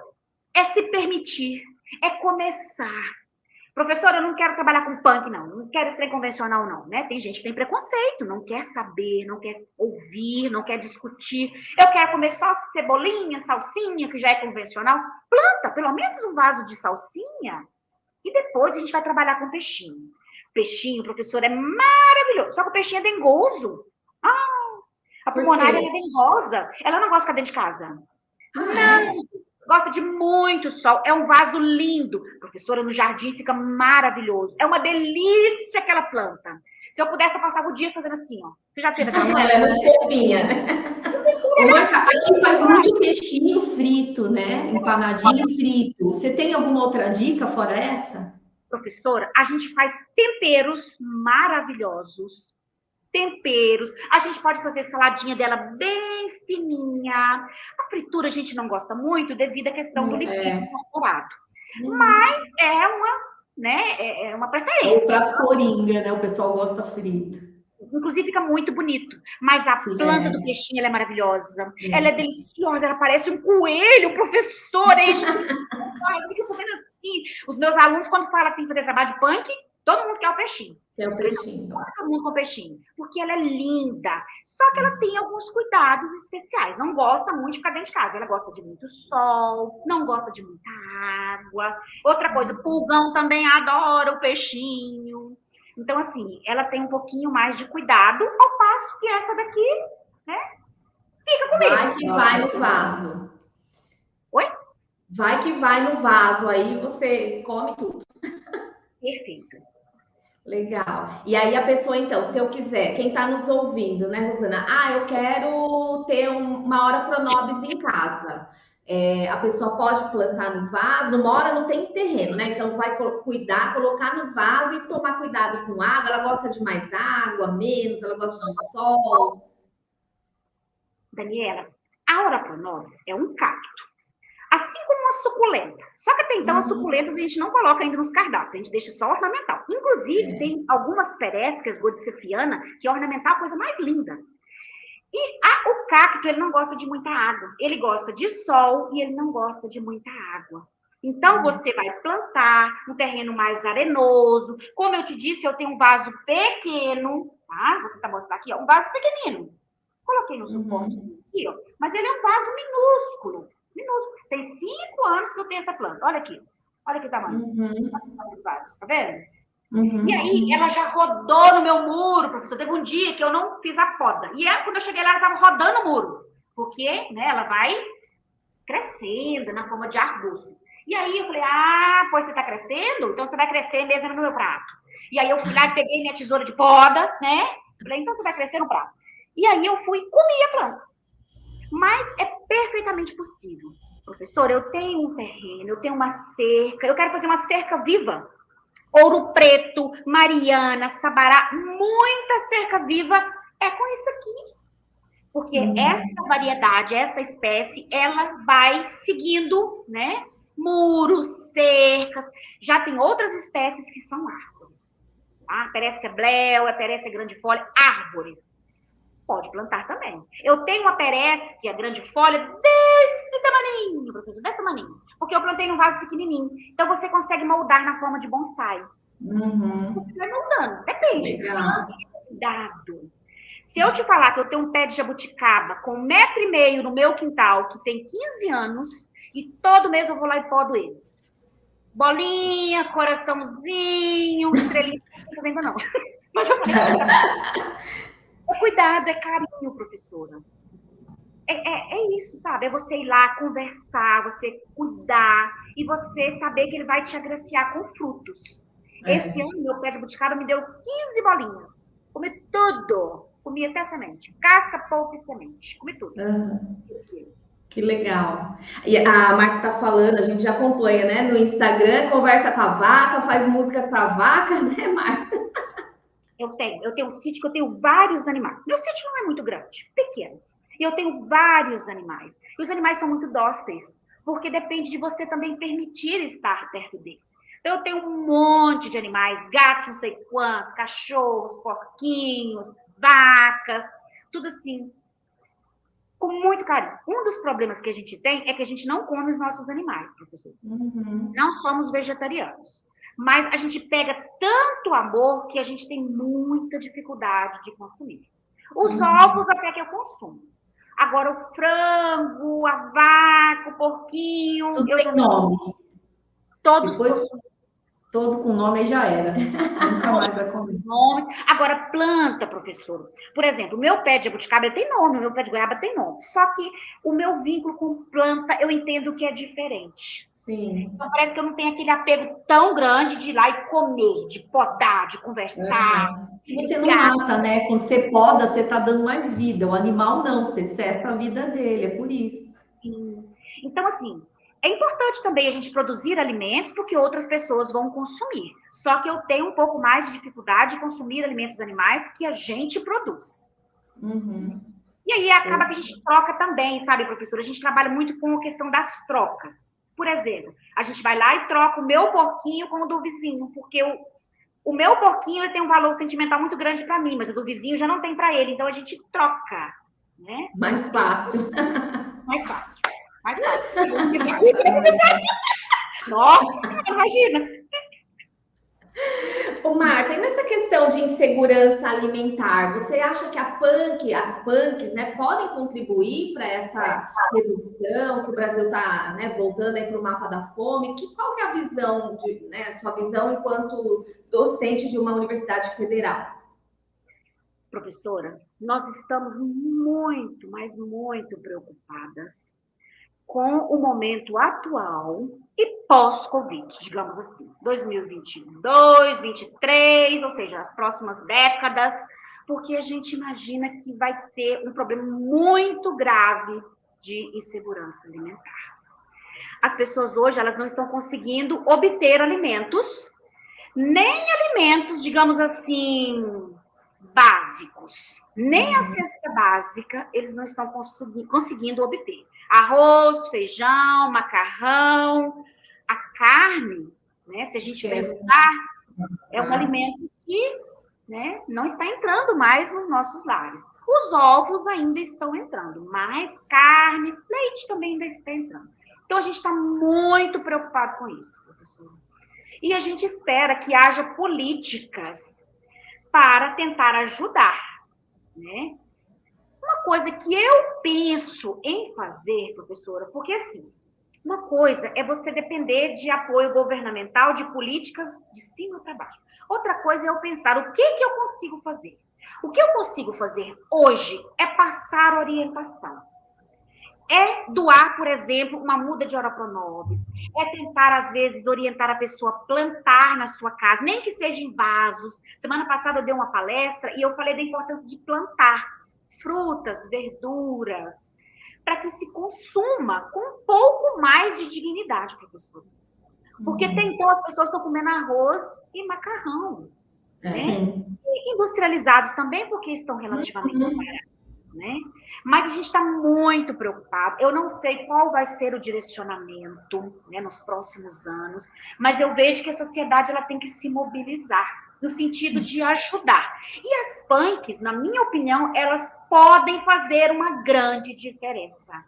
Speaker 3: é se permitir, é começar. Professora, eu não quero trabalhar com punk, não quero esse trem convencional, não, né? Tem gente que tem preconceito, não quer saber, não quer ouvir, não quer discutir. Eu quero comer só cebolinha, salsinha, que já é convencional. Planta pelo menos um vaso de salsinha e depois a gente vai trabalhar com peixinho. Peixinho, professora, é maravilhoso, só que o peixinho é dengoso. A pulmonária é dengosa, ela não gosta de ficar dentro de casa. Não. Gosta de muito sol. É um vaso lindo. Professora, no jardim fica maravilhoso. É uma delícia aquela planta. Se eu pudesse, eu passava o dia fazendo assim, ó. Você já teve aquela planta?
Speaker 2: Ela é muito fofinha, né?
Speaker 1: Ô, Marta, a gente faz muito peixinho frito, né? Empanadinho e frito. Você tem alguma outra dica fora essa?
Speaker 3: Professora, a gente faz temperos maravilhosos. Temperos. A gente pode fazer saladinha dela bem fininha. A fritura a gente não gosta muito devido à questão do líquido incorporado. Mas é uma, né, é uma
Speaker 1: É o
Speaker 3: preferência.
Speaker 1: prato coringa, né? O pessoal gosta frito.
Speaker 3: Inclusive fica muito bonito. Mas a planta do peixinho, ela é maravilhosa. Ela é deliciosa, ela parece um coelho, professor. Aí a gente fica fazendo assim. Os meus alunos, quando falam que tem que fazer trabalho de punk, todo mundo quer o peixinho.
Speaker 1: É o peixinho.
Speaker 3: Não todo mundo com peixinho. Porque ela é linda. Só que ela tem alguns cuidados especiais. Não gosta muito de ficar dentro de casa. Ela gosta de muito sol, não gosta de muita água. Outra coisa, pulgão também adora o peixinho. Então, assim, ela tem um pouquinho mais de cuidado, ao passo que essa daqui, né, fica comigo.
Speaker 2: Vai que vai no vaso.
Speaker 3: Oi?
Speaker 2: Vai que vai no vaso, aí você come tudo.
Speaker 3: Perfeito.
Speaker 2: Legal. E aí a pessoa, então, se eu quiser, quem está nos ouvindo, né, Rosana? Eu quero ter uma hora pronobis em casa. A pessoa pode plantar no vaso, numa hora não tem terreno, né? Então vai cuidar, colocar no vaso e tomar cuidado com água. Ela gosta de mais água, menos, ela gosta de sol.
Speaker 3: Daniela, a Oroponobis é um cacto. Assim como uma suculenta. Só que até então as suculentas a gente não coloca ainda nos cardápios, a gente deixa só ornamental. Inclusive, tem algumas perescas, godicifiana, que é ornamental, a coisa mais linda. E o cacto, ele não gosta de muita água. Ele gosta de sol e ele não gosta de muita água. Então, você vai plantar um terreno mais arenoso. Como eu te disse, eu tenho um vaso pequeno, tá? Vou tentar mostrar aqui, ó, um vaso pequenino. Coloquei no suporte aqui, ó, mas ele é um vaso minúsculo. Minúsculo. Tem 5 anos que eu tenho essa planta. Olha aqui. Olha que tamanho. Olha que tamanho do vaso, tá vendo? E aí, ela já rodou no meu muro, professor. Teve um dia que eu não fiz a poda. E quando eu cheguei lá, ela estava rodando o muro. Porque, né, ela vai crescendo na forma de arbustos. E aí, eu falei, pois você está crescendo? Então, você vai crescer mesmo no meu prato. E aí, eu fui lá e peguei minha tesoura de poda, né? Falei, então, você vai crescer no prato. E aí, eu fui e comi a planta. Mas é perfeitamente possível. Professor, eu tenho um terreno, eu tenho uma cerca, eu quero fazer uma cerca viva. Ouro Preto, Mariana, Sabará, muita cerca viva é com isso aqui. Porque essa variedade, essa espécie, ela vai seguindo, né, muros, cercas. Já tem outras espécies que são árvores. Tá? Peresca bleu, peresca grande-folha, árvores. Pode plantar também. Eu tenho uma peresca grande folha desse tamaninho, professor, desse tamaninho. Porque eu plantei num vaso pequenininho. Então, você consegue moldar na forma de bonsai. Você vai moldando, depende. Cuidado. Se eu te falar que eu tenho um pé de jabuticaba com 1,5 metro no meu quintal, que tem 15 anos, e todo mês eu vou lá e podo ele. Bolinha, coraçãozinho, estrelinha, não tô ainda não. Mas eu falei, cuidado, é carinho, professora. É isso, sabe? É você ir lá conversar, você cuidar e você saber que ele vai te agraciar com frutos. Esse ano, meu pé de jabuticaba me deu 15 bolinhas. Comi tudo. Comi até semente. Casca, polpa e semente. Comi tudo.
Speaker 2: Que legal. E a Marta tá falando, a gente já acompanha, né? No Instagram, conversa com a vaca, faz música com a vaca, né, Marta?
Speaker 3: Eu tenho um sítio que eu tenho vários animais. Meu sítio não é muito grande, pequeno. E eu tenho vários animais. E os animais são muito dóceis, porque depende de você também permitir estar perto deles. Então, eu tenho um monte de animais, gatos não sei quantos, cachorros, porquinhos, vacas, tudo assim, com muito carinho. Um dos problemas que a gente tem é que a gente não come os nossos animais, professores. Não somos vegetarianos. Mas a gente pega tanto amor que a gente tem muita dificuldade de consumir. Os ovos até que eu consumo. Agora, o frango, a vaca, o porquinho...
Speaker 1: Tudo tem nome.
Speaker 3: Todos consumimos.
Speaker 1: Todo com nome aí já era. Nunca mais vai comer.
Speaker 3: Nomes. Agora, planta, professor. Por exemplo, o meu pé de jabuticaba tem nome, o meu pé de goiaba tem nome. Só que o meu vínculo com planta, eu entendo que é diferente.
Speaker 1: Sim.
Speaker 3: Então, parece que eu não tenho aquele apego tão grande de ir lá e comer, de podar, de conversar.
Speaker 1: Você não mata, né? Quando você poda, você está dando mais vida. O animal não, você cessa a vida dele, é por isso.
Speaker 3: Sim. Então, assim, é importante também a gente produzir alimentos porque outras pessoas vão consumir. Só que eu tenho um pouco mais de dificuldade de consumir alimentos animais que a gente produz.
Speaker 1: Uhum.
Speaker 3: E aí acaba que a gente troca também, sabe, professora? A gente trabalha muito com a questão das trocas. Por exemplo, a gente vai lá e troca o meu porquinho com o do vizinho, porque o meu porquinho ele tem um valor sentimental muito grande para mim, mas o do vizinho já não tem para ele, então a gente troca, né?
Speaker 1: Mais fácil.
Speaker 3: Mais fácil. Mais fácil. Nossa, imagina.
Speaker 2: Ô, Marta, e nessa questão de insegurança alimentar, você acha que as punks, né, podem contribuir para essa redução, que o Brasil está, né, voltando aí para o mapa da fome? Qual que é a visão, sua visão enquanto docente de uma universidade federal?
Speaker 3: Professora, nós estamos muito, mas muito preocupadas com o momento atual e pós-Covid, digamos assim, 2022, 2023, ou seja, as próximas décadas, porque a gente imagina que vai ter um problema muito grave de insegurança alimentar. As pessoas hoje, elas não estão conseguindo obter alimentos, nem alimentos, digamos assim, básicos, nem a cesta básica eles não estão conseguindo obter. Arroz, feijão, macarrão, a carne, né? Se a gente pensar, é um alimento que, né, não está entrando mais nos nossos lares. Os ovos ainda estão entrando, mas carne, leite também ainda está entrando. Então a gente está muito preocupado com isso, professor. E a gente espera que haja políticas para tentar ajudar, né? Uma coisa que eu penso em fazer, professora, porque assim, uma coisa é você depender de apoio governamental, de políticas de cima para baixo. Outra coisa é eu pensar o que eu consigo fazer. O que eu consigo fazer hoje é passar orientação. É doar, por exemplo, uma muda de oroponobis. É tentar, às vezes, orientar a pessoa a plantar na sua casa, nem que seja em vasos. Semana passada eu dei uma palestra e eu falei da importância de plantar frutas, verduras, para que se consuma com um pouco mais de dignidade, professor. Porque até então as pessoas estão comendo arroz e macarrão. Né? E industrializados também, porque estão relativamente baratos. Né? Mas a gente está muito preocupado. Eu não sei qual vai ser o direcionamento, né, nos próximos anos, mas eu vejo que a sociedade ela tem que se mobilizar no sentido de ajudar. E as punks, na minha opinião, elas podem fazer uma grande diferença,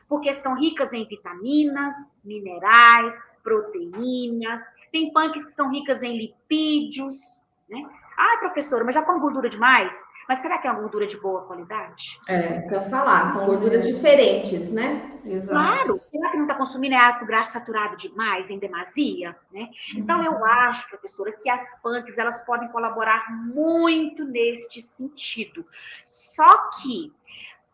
Speaker 3: porque são ricas em vitaminas, minerais, proteínas. Tem punks que são ricas em lipídios, né? Ah, professora, mas já com gordura demais? Mas será que é uma gordura de boa qualidade?
Speaker 2: Isso que eu ia falar, são gorduras diferentes, né?
Speaker 1: Exato.
Speaker 3: Claro, será que não está consumindo ácido graxo saturado demais, em demasia? Né? Então, eu acho, professora, que as punks, elas podem colaborar muito neste sentido. Só que,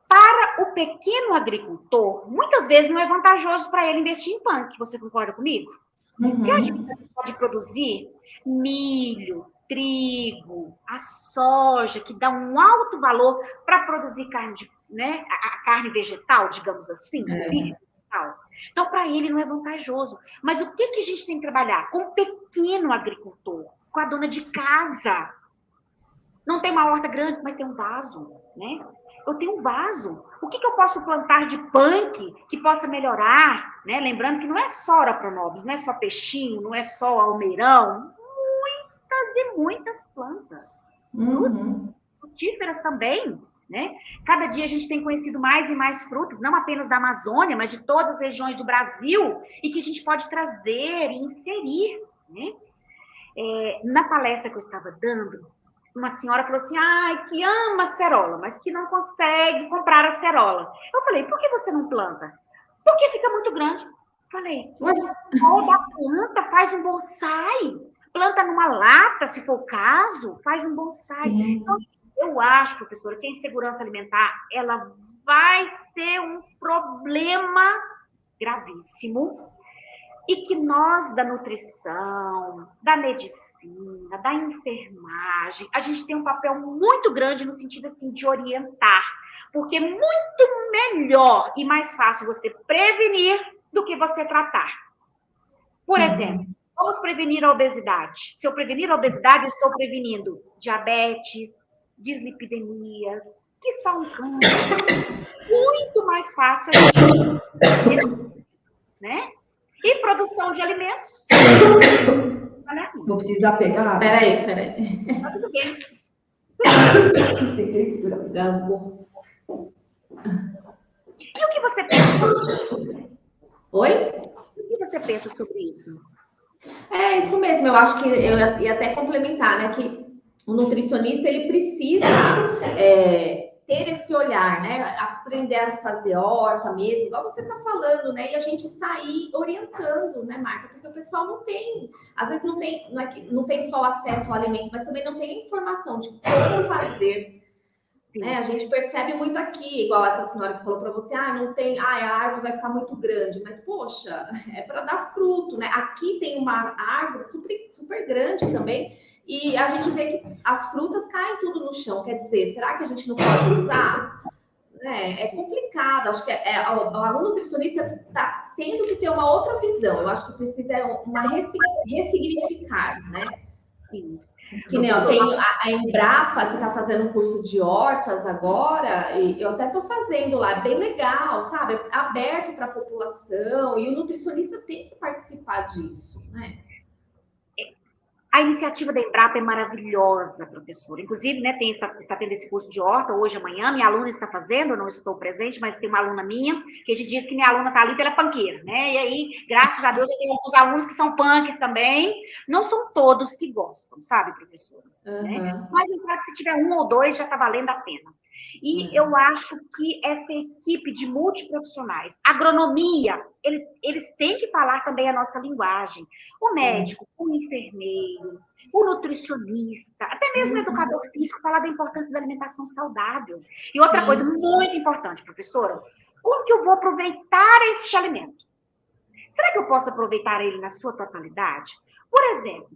Speaker 3: para o pequeno agricultor, muitas vezes não é vantajoso para ele investir em punk. Você concorda comigo? Você acha que pode produzir milho, trigo, a soja, que dá um alto valor para produzir carne, né, a carne vegetal, digamos assim, vegetal. Então, para ele não é vantajoso. Mas o que a gente tem que trabalhar? Com o pequeno agricultor, com a dona de casa. Não tem uma horta grande, mas tem um vaso, né? Eu tenho um vaso. O que eu posso plantar de punk que possa melhorar? Né? Lembrando que não é só oroponobis, não é só peixinho, não é só almeirão. Muitas e muitas plantas. Frutíferas também. Né? Cada dia a gente tem conhecido mais e mais frutas, não apenas da Amazônia, mas de todas as regiões do Brasil, e que a gente pode trazer e inserir. Né? Na palestra que eu estava dando, uma senhora falou assim, que ama acerola, mas que não consegue comprar acerola. Eu falei, por que você não planta? Porque fica muito grande. Falei, toda planta faz um bonsai. planta numa lata, se for o caso, faz um bonsai. Então, assim, eu acho, professora, que a insegurança alimentar, ela vai ser um problema gravíssimo e que nós da nutrição, da medicina, da enfermagem, a gente tem um papel muito grande no sentido assim de orientar, porque é muito melhor e mais fácil você prevenir do que você tratar. Por exemplo, vamos prevenir a obesidade. Se eu prevenir a obesidade, eu estou prevenindo diabetes, dislipidemias, que são câncer. Muito mais fácil a gente, né? E produção de alimentos.
Speaker 1: Vou precisar pegar.
Speaker 2: Peraí.
Speaker 3: Tá tudo bem.
Speaker 2: Gasgou.
Speaker 3: E o que você pensa sobre isso?
Speaker 2: Oi?
Speaker 3: O que você pensa sobre isso?
Speaker 2: É isso mesmo, eu acho que eu ia até complementar, né, que o nutricionista, ele precisa ter esse olhar, né, aprender a fazer horta mesmo, igual você tá falando, né, e a gente sair orientando, né, Marta, porque o pessoal não tem, às vezes não tem só acesso ao alimento, mas também não tem informação de como fazer. Né? A gente percebe muito aqui, igual essa senhora que falou para você, não tem, a árvore vai ficar muito grande, mas poxa, é para dar fruto, né? Aqui tem uma árvore super grande também, e a gente vê que as frutas caem tudo no chão, quer dizer, será que a gente não pode usar? É complicado, acho que o nutricionista está tendo que ter uma outra visão, eu acho que precisa ressignificar, né?
Speaker 3: Sim.
Speaker 2: Que nem eu tenho a Embrapa, que está fazendo um curso de hortas agora, e eu até estou fazendo lá, é bem legal, sabe? Aberto para a população, e o nutricionista tem que participar disso, né?
Speaker 3: A iniciativa da Embrapa é maravilhosa, professora. Inclusive, né, está tendo esse curso de horta hoje, amanhã. Minha aluna está fazendo, eu não estou presente, mas tem uma aluna minha, que a gente diz que minha aluna está ali pela panqueira, né? E aí, graças a Deus, eu tenho alguns alunos que são punks também. Não são todos que gostam, sabe, professora? Né? Mas, claro, se tiver um ou dois, já está valendo a pena. E eu acho que essa equipe de multiprofissionais, agronomia, eles têm que falar também a nossa linguagem. O médico, o enfermeiro, o nutricionista, até mesmo o educador físico, falar da importância da alimentação saudável. E outra coisa muito importante, professora, como que eu vou aproveitar este alimento? Será que eu posso aproveitar ele na sua totalidade? Por exemplo,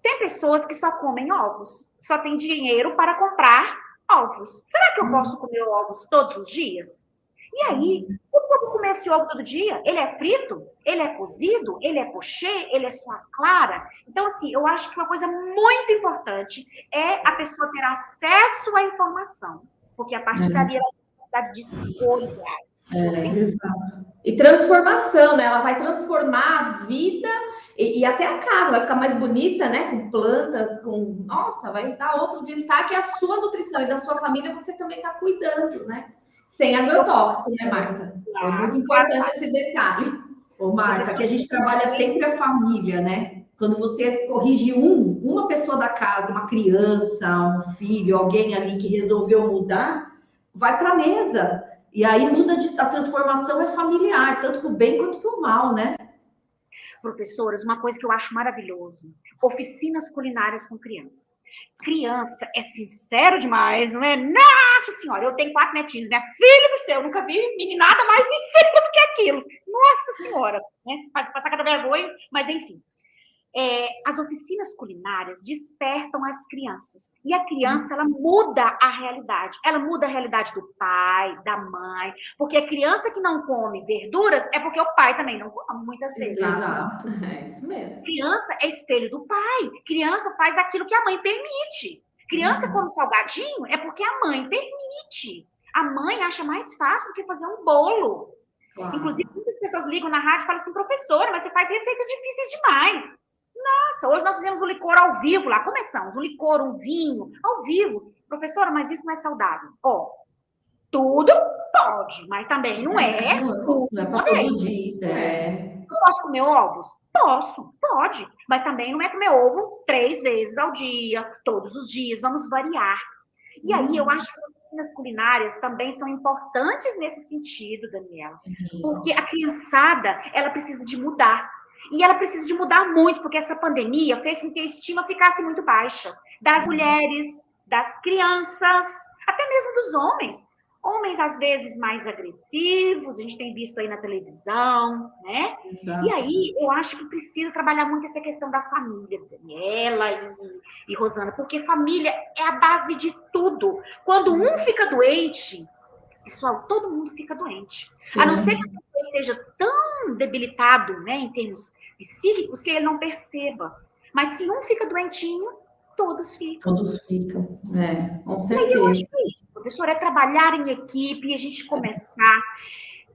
Speaker 3: tem pessoas que só comem ovos, só tem dinheiro para comprar ovos. Será que eu posso comer ovos todos os dias? E aí, como eu vou comer esse ovo todo dia? Ele é frito? Ele é cozido? Ele é pochê? Ele é só clara? Então, assim, eu acho que uma coisa muito importante é a pessoa ter acesso à informação. Porque a partir dali ela tem capacidade de escolha.
Speaker 2: Exato. E transformação, né? Ela vai transformar a vida e até a casa vai ficar mais bonita, né? Com plantas, nossa, vai dar outro destaque à sua nutrição e da sua família, você também está cuidando, né? Sem agrotóxico, né, Marta? É muito importante esse detalhe.
Speaker 1: Ô, Marta, que a gente trabalha sempre a família, né? Quando você corrige uma pessoa da casa, uma criança, um filho, alguém ali que resolveu mudar, vai para a mesa. E aí a transformação é familiar, tanto para o bem quanto para o mal, né?
Speaker 3: Professoras, uma coisa que eu acho maravilhoso, oficinas culinárias com criança. Criança é sincero demais, não é? Nossa senhora, eu tenho 4 netinhos, né? Filho do céu, nunca vi meninada mais sincera do que aquilo. Nossa senhora, né? Faz passar cada vergonha, mas enfim. As oficinas culinárias despertam as crianças. E a criança, ela muda a realidade. Ela muda a realidade do pai, da mãe. Porque a criança que não come verduras é porque o pai também não come, muitas vezes.
Speaker 2: Exato, é isso mesmo.
Speaker 3: Criança é espelho do pai. Criança faz aquilo que a mãe permite. Criança come salgadinho é porque a mãe permite. A mãe acha mais fácil do que fazer um bolo. Claro. Inclusive, muitas pessoas ligam na rádio e falam assim, professora, mas você faz receitas difíceis demais. Nossa, hoje nós fizemos um licor ao vivo lá, começamos, um licor, um vinho, ao vivo. Professora, mas isso não é saudável. Tudo pode, mas também não é tudo
Speaker 1: não é para todo dia.
Speaker 3: Eu posso comer ovos? Posso, pode, mas também não é comer ovo 3 vezes ao dia, todos os dias, vamos variar. E aí eu acho que as oficinas culinárias também são importantes nesse sentido, Daniela, porque a criançada, ela precisa de mudar. E ela precisa de mudar muito, porque essa pandemia fez com que a estima ficasse muito baixa. Das mulheres, das crianças, até mesmo dos homens. Homens, às vezes, mais agressivos, a gente tem visto aí na televisão, né?
Speaker 1: Exato.
Speaker 3: E aí, eu acho que precisa trabalhar muito essa questão da família, Daniela e Rosana, porque família é a base de tudo. Quando um fica doente, pessoal, todo mundo fica doente.
Speaker 1: Sim.
Speaker 3: A não ser que a pessoa esteja tão debilitado, né, em termos psíquicos, que ele não perceba. Mas se um fica doentinho, todos ficam.
Speaker 1: Todos ficam, com
Speaker 3: E aí eu
Speaker 1: certeza.
Speaker 3: acho que é isso, professor, é trabalhar em equipe, a gente começar.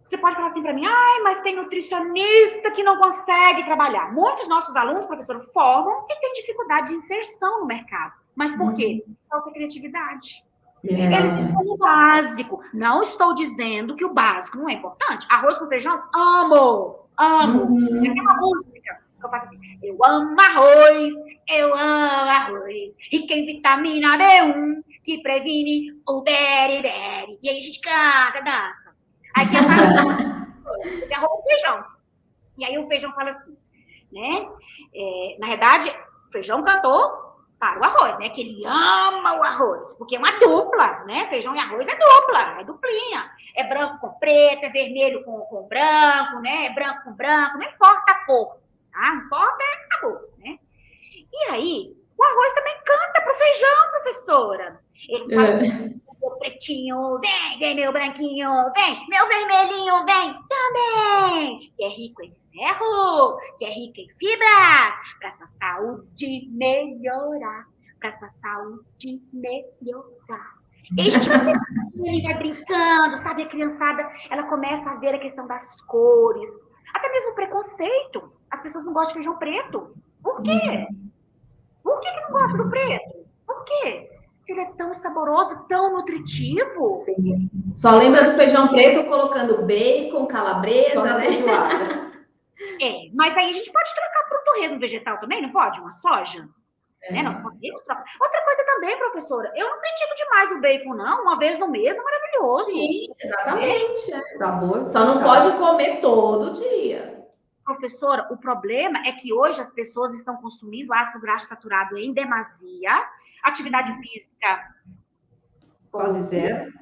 Speaker 3: Você pode falar assim para mim, mas tem nutricionista que não consegue trabalhar. Muitos nossos alunos, professor, formam e têm dificuldade de inserção no mercado. Mas por quê? Falta criatividade. Eles estão no básico. Não estou dizendo que o básico não é importante. Arroz com feijão, amo. Tem uma música que eu faço assim, eu amo arroz. Rica em vitamina B1, que previne o beriberi. E aí a gente canta, dança. Aí tem a parte de arroz e feijão. E aí o feijão fala assim, né? Na verdade, o feijão cantou para o arroz, né? Que ele ama o arroz, porque é uma dupla, né? Feijão e arroz é dupla, é duplinha. É branco com preto, é vermelho com branco, né? É branco com branco, não importa a cor, tá? Não importa é sabor, né? E aí, o arroz também canta pro feijão, professora. Ele fala assim, meu pretinho, vem meu branquinho, vem, meu vermelhinho, vem também. Que é rico em ferro, que é rico em fibras, para essa saúde melhorar, para essa saúde melhorar. E a gente vai brincando, sabe? A criançada, ela começa a ver a questão das cores, até mesmo o preconceito. As pessoas não gostam de feijão preto. Por quê? Por que não gosta do preto? Por quê? Se ele é tão saboroso, tão nutritivo.
Speaker 2: Sim. Só lembra do feijão preto colocando bacon, calabresa,
Speaker 1: Só na
Speaker 2: né?
Speaker 1: feijoada.
Speaker 3: Mas aí a gente pode trocar para o torresmo vegetal também, não pode? Uma soja? Né? Nós podemos trocar. Outra coisa também, professora, eu não critico demais o bacon, não. Uma vez no mês é maravilhoso.
Speaker 2: Sim, exatamente.
Speaker 1: Sabor.
Speaker 2: Só não pode comer todo dia.
Speaker 3: Professora, o problema é que hoje as pessoas estão consumindo ácido graxo saturado em demasia, atividade física
Speaker 1: Quase zero.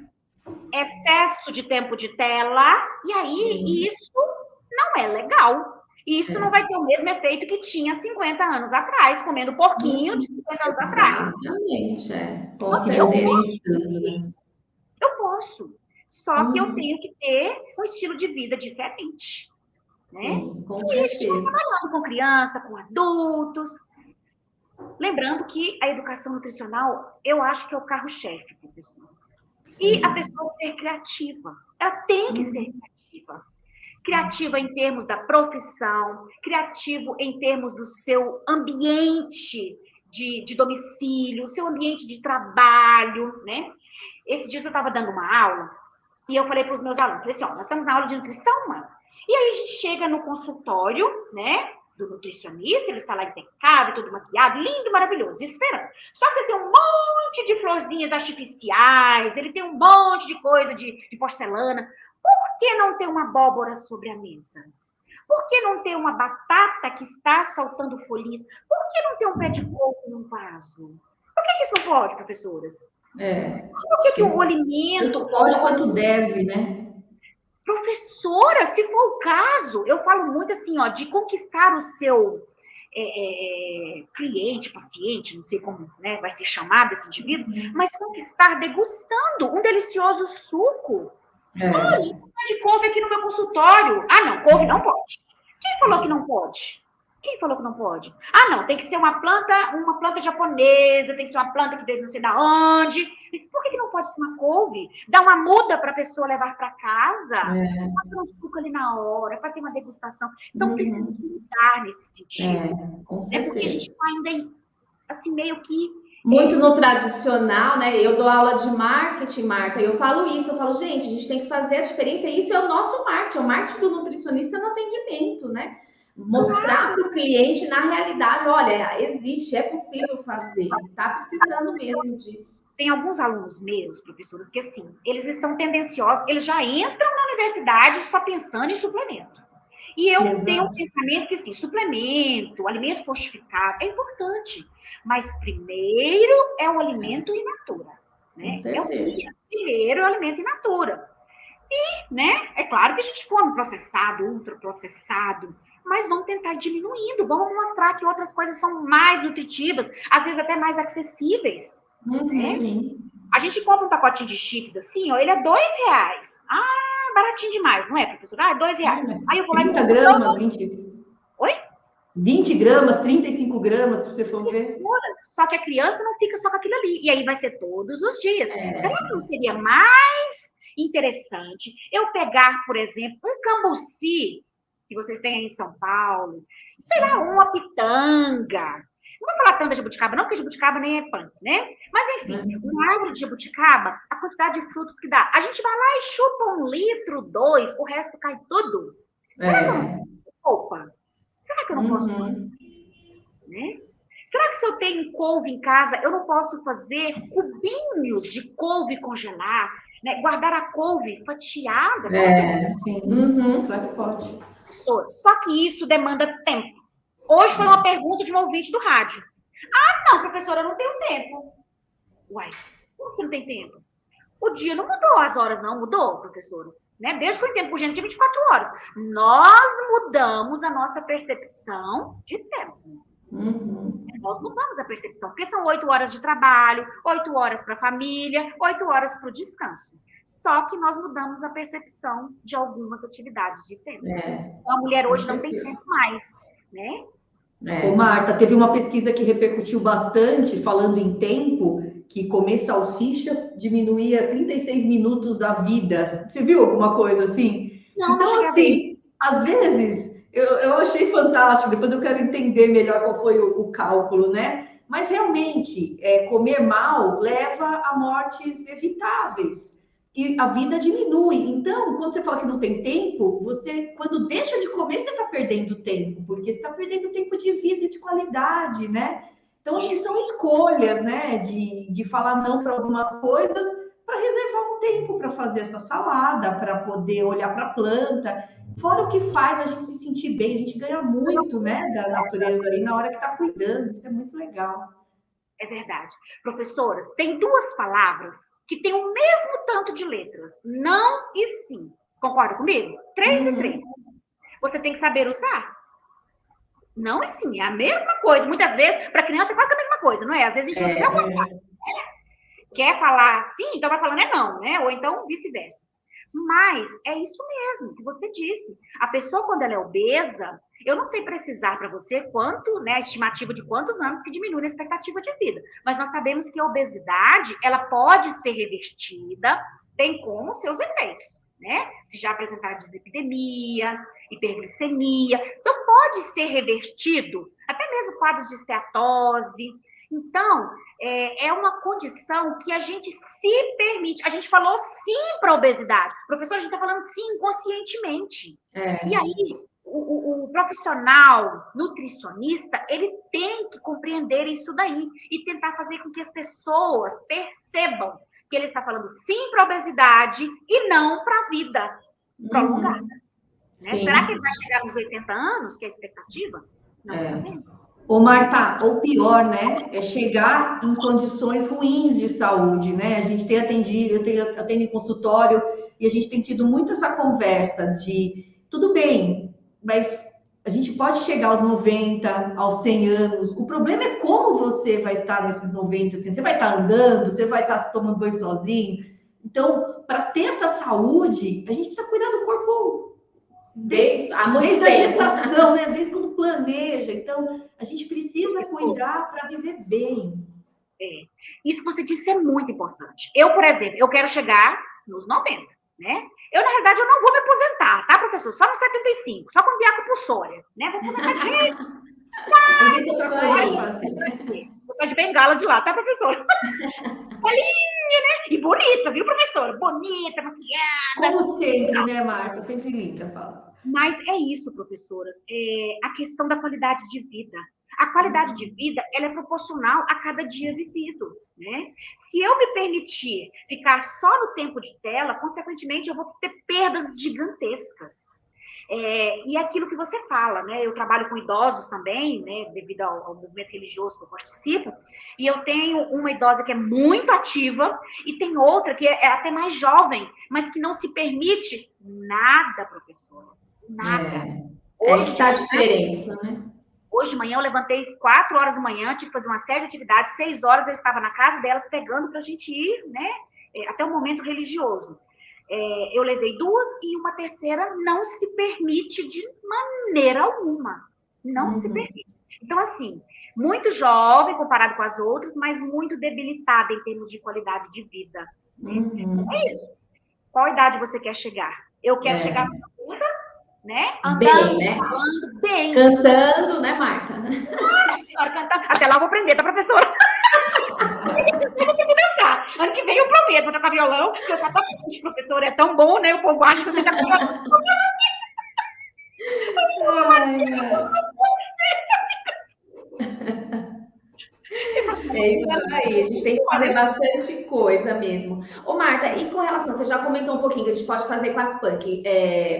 Speaker 3: excesso de tempo de tela, e aí isso não é legal. Isso não vai ter o mesmo efeito que tinha 50 anos atrás, comendo porquinho de 50 anos atrás.
Speaker 2: Exatamente, com
Speaker 3: Assim,
Speaker 2: certeza.
Speaker 3: Eu posso. Só que eu tenho que ter um estilo de vida diferente. Né?
Speaker 2: Sim, com
Speaker 3: e a gente vai
Speaker 2: certeza.
Speaker 3: trabalhando com criança, com adultos. Lembrando que a educação nutricional, eu acho que é o carro-chefe, professores. E a pessoa ser criativa. Ela tem que ser criativa. Criativa em termos da profissão, criativo em termos do seu ambiente de domicílio, seu ambiente de trabalho, né? Esses dias eu estava dando uma aula e eu falei para os meus alunos, falei assim, nós estamos na aula de nutrição, mano. E aí a gente chega no consultório, né, do nutricionista, ele está lá impecável, todo maquiado, lindo, maravilhoso, esperando. Só que ele tem um monte de florzinhas artificiais, ele tem um monte de coisa de porcelana. Por que não ter uma abóbora sobre a mesa? Por que não ter uma batata que está soltando folhinhas? Por que não ter um pé de couve num vaso? Por que isso não pode, professoras? Por que o alimento...
Speaker 1: Tanto pode quanto deve, né?
Speaker 3: Professora, se for o caso, eu falo muito assim, de conquistar o seu cliente, paciente, não sei como, né, vai ser chamado esse indivíduo, mas conquistar degustando um delicioso suco. Olha, de couve aqui no meu consultório. Ah, não, couve não pode. Quem falou que não pode? Quem falou que não pode? Ah, não, tem que ser uma planta japonesa, tem que ser uma planta que veio não sei da onde. Por que não pode ser uma couve? Dar uma muda para a pessoa levar para casa, fazer um suco ali na hora, fazer uma degustação. Então, precisa mudar nesse sentido.
Speaker 2: Com certeza.
Speaker 3: Porque a gente está ainda, assim, meio que...
Speaker 2: Muito no tradicional, né? Eu dou aula de marketing, Marta, e eu falo isso, gente, a gente tem que fazer a diferença, e isso é o nosso marketing, é o marketing do nutricionista no atendimento, né? Mostrar para o cliente, na realidade, olha, existe, é possível fazer, está precisando mesmo disso.
Speaker 3: Tem alguns alunos meus, professoras, que assim, eles estão tendenciosos, eles já entram na universidade só pensando em suplemento. E eu tenho um pensamento que, assim, suplemento, alimento fortificado é importante, mas primeiro é o alimento in natura, né? Primeiro é o alimento in natura. E, né, é claro que a gente come processado, ultraprocessado, mas vamos tentar ir diminuindo, vamos mostrar que outras coisas são mais nutritivas, às vezes até mais acessíveis, né?
Speaker 1: Sim.
Speaker 3: A gente compra um pacotinho de chips assim, ó, ele é R$2. Ah, baratinho demais, não é, professora? Ah, é R$2. Aí eu vou lá e
Speaker 1: 30
Speaker 3: compro.
Speaker 1: gramas, 20.
Speaker 3: Oi?
Speaker 1: 20 gramas, 35 gramas, se você for ver.
Speaker 3: Só que a criança não fica só com aquilo ali. E aí vai ser todos os dias. Será que não seria mais interessante eu pegar, por exemplo, um cambuci, que vocês têm aí em São Paulo, sei lá, uma pitanga. Não vou falar tanto da jabuticaba, não, porque jabuticaba nem é punk, né? Mas, enfim, uma árvore de jabuticaba, a quantidade de frutos que dá. A gente vai lá e chupa 1 litro, 2, o resto cai tudo. Será que eu não poupa? Será que eu não posso fazer? Né? Será que se eu tenho couve em casa, eu não posso fazer cubinhos de couve congelar? Né? Guardar a couve fatiada?
Speaker 1: Sim. Claro que pode.
Speaker 3: Só que isso demanda tempo. Hoje foi uma pergunta de um ouvinte do rádio. Ah, não, professora, eu não tenho tempo. Uai, como você não tem tempo? O dia não mudou, as horas não mudou, professoras. Né? Desde que eu entendo por gente de 24 horas. Nós mudamos a nossa percepção de tempo. Nós mudamos a percepção, porque são 8 horas de trabalho, 8 horas para a família, 8 horas para o descanso. Só que nós mudamos a percepção de algumas atividades de tempo. Então, a mulher hoje não tem tempo mais, né?
Speaker 1: Ô, Marta, teve uma pesquisa que repercutiu bastante, falando em tempo, que comer salsicha diminuía 36 minutos da vida. Você viu alguma coisa assim?
Speaker 3: Não,
Speaker 1: então,
Speaker 3: não
Speaker 1: assim, às vezes, eu achei fantástico, depois eu quero entender melhor qual foi o cálculo, né? Mas, realmente, comer mal leva a mortes evitáveis. E a vida diminui. Então, quando você fala que não tem tempo, você, quando deixa de comer, você está perdendo tempo, porque você está perdendo tempo de vida e de qualidade, né? Então, acho que são escolhas, né? De falar não para algumas coisas, para reservar um tempo para fazer essa salada, para poder olhar para a planta. Fora o que faz a gente se sentir bem, a gente ganha muito, né? Da natureza aí na hora que está cuidando. Isso é muito legal.
Speaker 3: É verdade. Professoras, tem 2 palavras que têm o mesmo tanto de letras. Não e sim. Concorda comigo? 3 e 3. Você tem que saber usar. Não e sim, é a mesma coisa. Muitas vezes, para criança é quase a mesma coisa, não é? Às vezes a gente quer falar sim, então vai falando não, né? Ou então vice-versa. Mas é isso mesmo que você disse. A pessoa, quando ela é obesa, eu não sei precisar para você quanto, né, a estimativa de quantos anos que diminui a expectativa de vida. Mas nós sabemos que a obesidade, ela pode ser revertida, bem como os seus efeitos, né? Se já apresentar dislipidemia, hiperglicemia, então pode ser revertido, até mesmo quadros de esteatose. Então, é uma condição que a gente se permite. A gente falou sim para a obesidade. Professor, a gente está falando sim conscientemente. E aí, o profissional nutricionista, ele tem que compreender isso daí e tentar fazer com que as pessoas percebam que ele está falando sim para a obesidade e não para a vida prolongada. Né? Será que ele vai chegar nos 80 anos, que é a expectativa? Não sabemos.
Speaker 1: Ô, Marta, ou pior, né? É chegar em condições ruins de saúde, né? A gente tem atendido, eu atendo em consultório e a gente tem tido muito essa conversa de tudo bem, mas a gente pode chegar aos 90, aos 100 anos. O problema é como você vai estar nesses 90, assim. Você vai estar andando, você vai estar tomando banho sozinho. Então, para ter essa saúde, a gente precisa cuidar do corpo desde a gestação, né? Desde quando planeja. Então, a gente precisa cuidar para viver bem.
Speaker 3: Isso que você disse é muito importante. Eu, por exemplo, eu quero chegar nos 90, né? Eu, na verdade, eu não vou me aposentar, tá, professor? Só nos 75, só quando vier a compulsória, né? Vou aposentar de vou sair de bengala de lá, tá, professora? Bolinha, né? E bonita, viu, professora? Bonita, maquiada.
Speaker 1: Como sempre, né, Marta? Sempre linda, fala.
Speaker 3: Mas é isso, professoras. A questão da qualidade de vida. A qualidade de vida, ela é proporcional a cada dia vivido, né? Se eu me permitir ficar só no tempo de tela, consequentemente, eu vou ter perdas gigantescas. E é aquilo que você fala, né? Eu trabalho com idosos também, né? Devido ao movimento religioso que eu participo, e eu tenho uma idosa que é muito ativa e tem outra que é até mais jovem, mas que não se permite nada, professora. Nada.
Speaker 2: Hoje está a diferença, né?
Speaker 3: Hoje de manhã eu levantei 4 horas da manhã, tive que fazer uma série de atividades, 6 horas eu estava na casa delas pegando para a gente ir, né? Até o momento religioso. Eu levei 2 e uma terceira não se permite de maneira alguma. Não se permite. Então, assim, muito jovem comparado com as outras, mas muito debilitada em termos de qualidade de vida. É isso. Qual idade você quer chegar? Eu quero chegar na vida, né? Andando,
Speaker 2: bem, né?
Speaker 3: falando bem.
Speaker 2: Cantando, né, Marta?
Speaker 3: Nossa senhora, cantando. Até lá eu vou aprender, tá, professora? Ano que vem eu prometo, vou tocar violão, porque eu só toco assim, professor, é tão bom, né? O povo acha que você tá com
Speaker 2: É isso aí, a gente tem que fazer bastante coisa mesmo. Ô, Marta, e com relação, você já comentou um pouquinho que a gente pode fazer com as punk,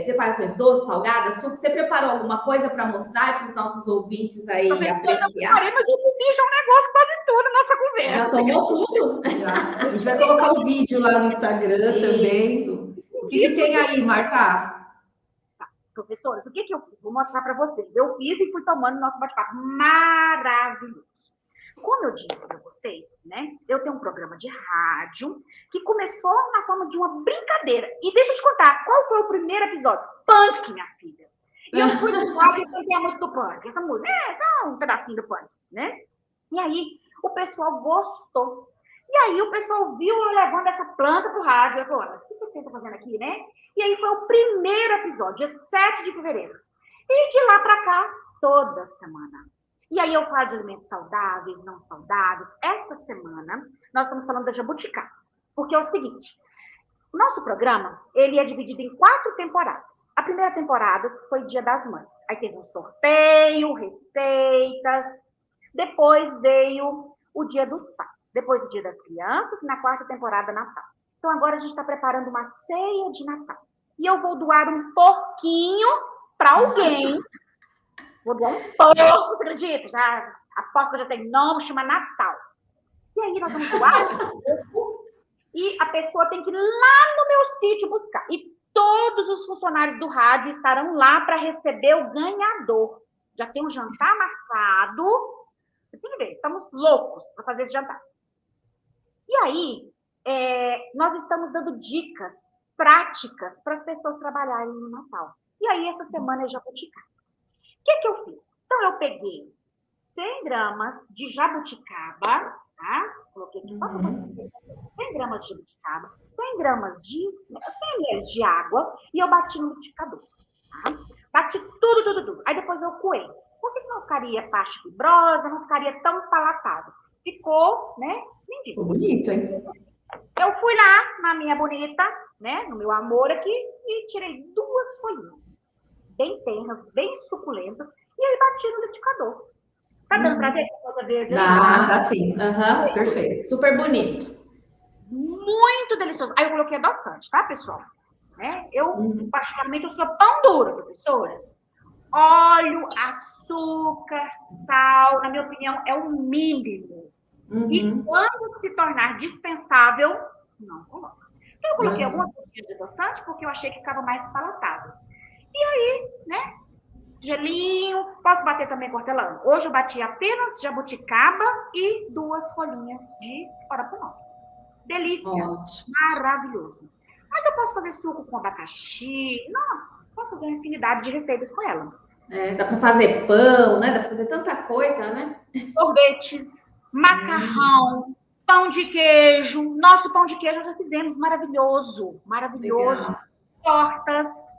Speaker 2: preparações doces, salgadas, você preparou alguma coisa para mostrar para os nossos ouvintes aí apreciar?
Speaker 3: Eu preparei, mas eu comi já um negócio quase tudo nessa conversa.
Speaker 2: Já tomou tudo?
Speaker 1: A gente vai colocar o vídeo lá no Instagram também. O que tem aí, Marta?
Speaker 3: Professores, o que eu fiz? Vou mostrar para vocês. Eu fiz e fui tomando nosso bate-papo maravilhoso. Como eu disse para vocês, né? Eu tenho um programa de rádio que começou na forma de uma brincadeira. E deixa eu te contar, qual foi o primeiro episódio? Punk, minha filha. E eu fui no rádio e cantei a música do Punk. Essa música, só um pedacinho do Punk, né? E aí, o pessoal gostou. E aí, o pessoal viu eu levando essa planta pro rádio. Eu falei, o que você está fazendo aqui, né? E aí, foi o primeiro episódio, dia 7 de fevereiro. E de lá para cá, toda semana. E aí, eu falo de alimentos saudáveis, não saudáveis. Esta semana, nós estamos falando da jabuticaba. Porque é o seguinte, o nosso programa, ele é dividido em 4 temporadas. A primeira temporada foi Dia das Mães. Aí teve um sorteio, receitas. Depois veio o Dia dos Pais. Depois o Dia das Crianças. E na 4ª temporada, Natal. Então, agora a gente está preparando uma ceia de Natal. E eu vou doar um porquinho para alguém. Vou doar um porco, você acredita? A porca já tem nome, chama Natal. E aí nós vamos doar esse porco e a pessoa tem que ir lá no meu sítio buscar. E todos os funcionários do rádio estarão lá para receber o ganhador. Já tem um jantar marcado. Você tem que ver, estamos loucos para fazer esse jantar. E aí, nós estamos dando dicas práticas para as pessoas trabalharem no Natal. E aí, essa semana é jabuticaba. O que eu fiz? Então, eu peguei 100 gramas de jabuticaba, tá? Coloquei aqui só para vocês verem. 100 gramas de jabuticaba, 100 gramas de 100 ml de água e eu bati no liquidificador. Tá? Bati tudo. Aí depois eu coei. Porque senão ficaria parte fibrosa, não ficaria tão palatável. Ficou, né?
Speaker 1: Ficou bonito, hein?
Speaker 3: Eu fui lá na minha bonita, né? No meu amor aqui e tirei 2 folhinhas. Bem tenras, bem suculentas. E aí bati no liquidificador. Tá dando pra ver que coisa verde?
Speaker 1: Tá sim. Perfeito.
Speaker 2: Super bonito.
Speaker 3: Muito delicioso. Aí eu coloquei adoçante, tá, pessoal? Né? Eu, particularmente, eu sou pão duro, professoras. Óleo, açúcar, sal, na minha opinião, é o mínimo. E quando se tornar dispensável, não coloca. Então, eu coloquei algumas gotinhas de adoçante porque eu achei que ficava mais palatável. E aí, né? Gelinho, posso bater também com hortelã. Hoje eu bati apenas jabuticaba e 2 folhinhas de oraponópolis. Delícia, maravilhoso. Mas eu posso fazer suco com abacaxi. Nossa, posso fazer uma infinidade de receitas com ela.
Speaker 2: Dá para fazer pão, né? Dá para fazer tanta coisa, né?
Speaker 3: Sorvetes, macarrão, pão de queijo. Nosso pão de queijo já fizemos, maravilhoso. Maravilhoso. Legal. Tortas.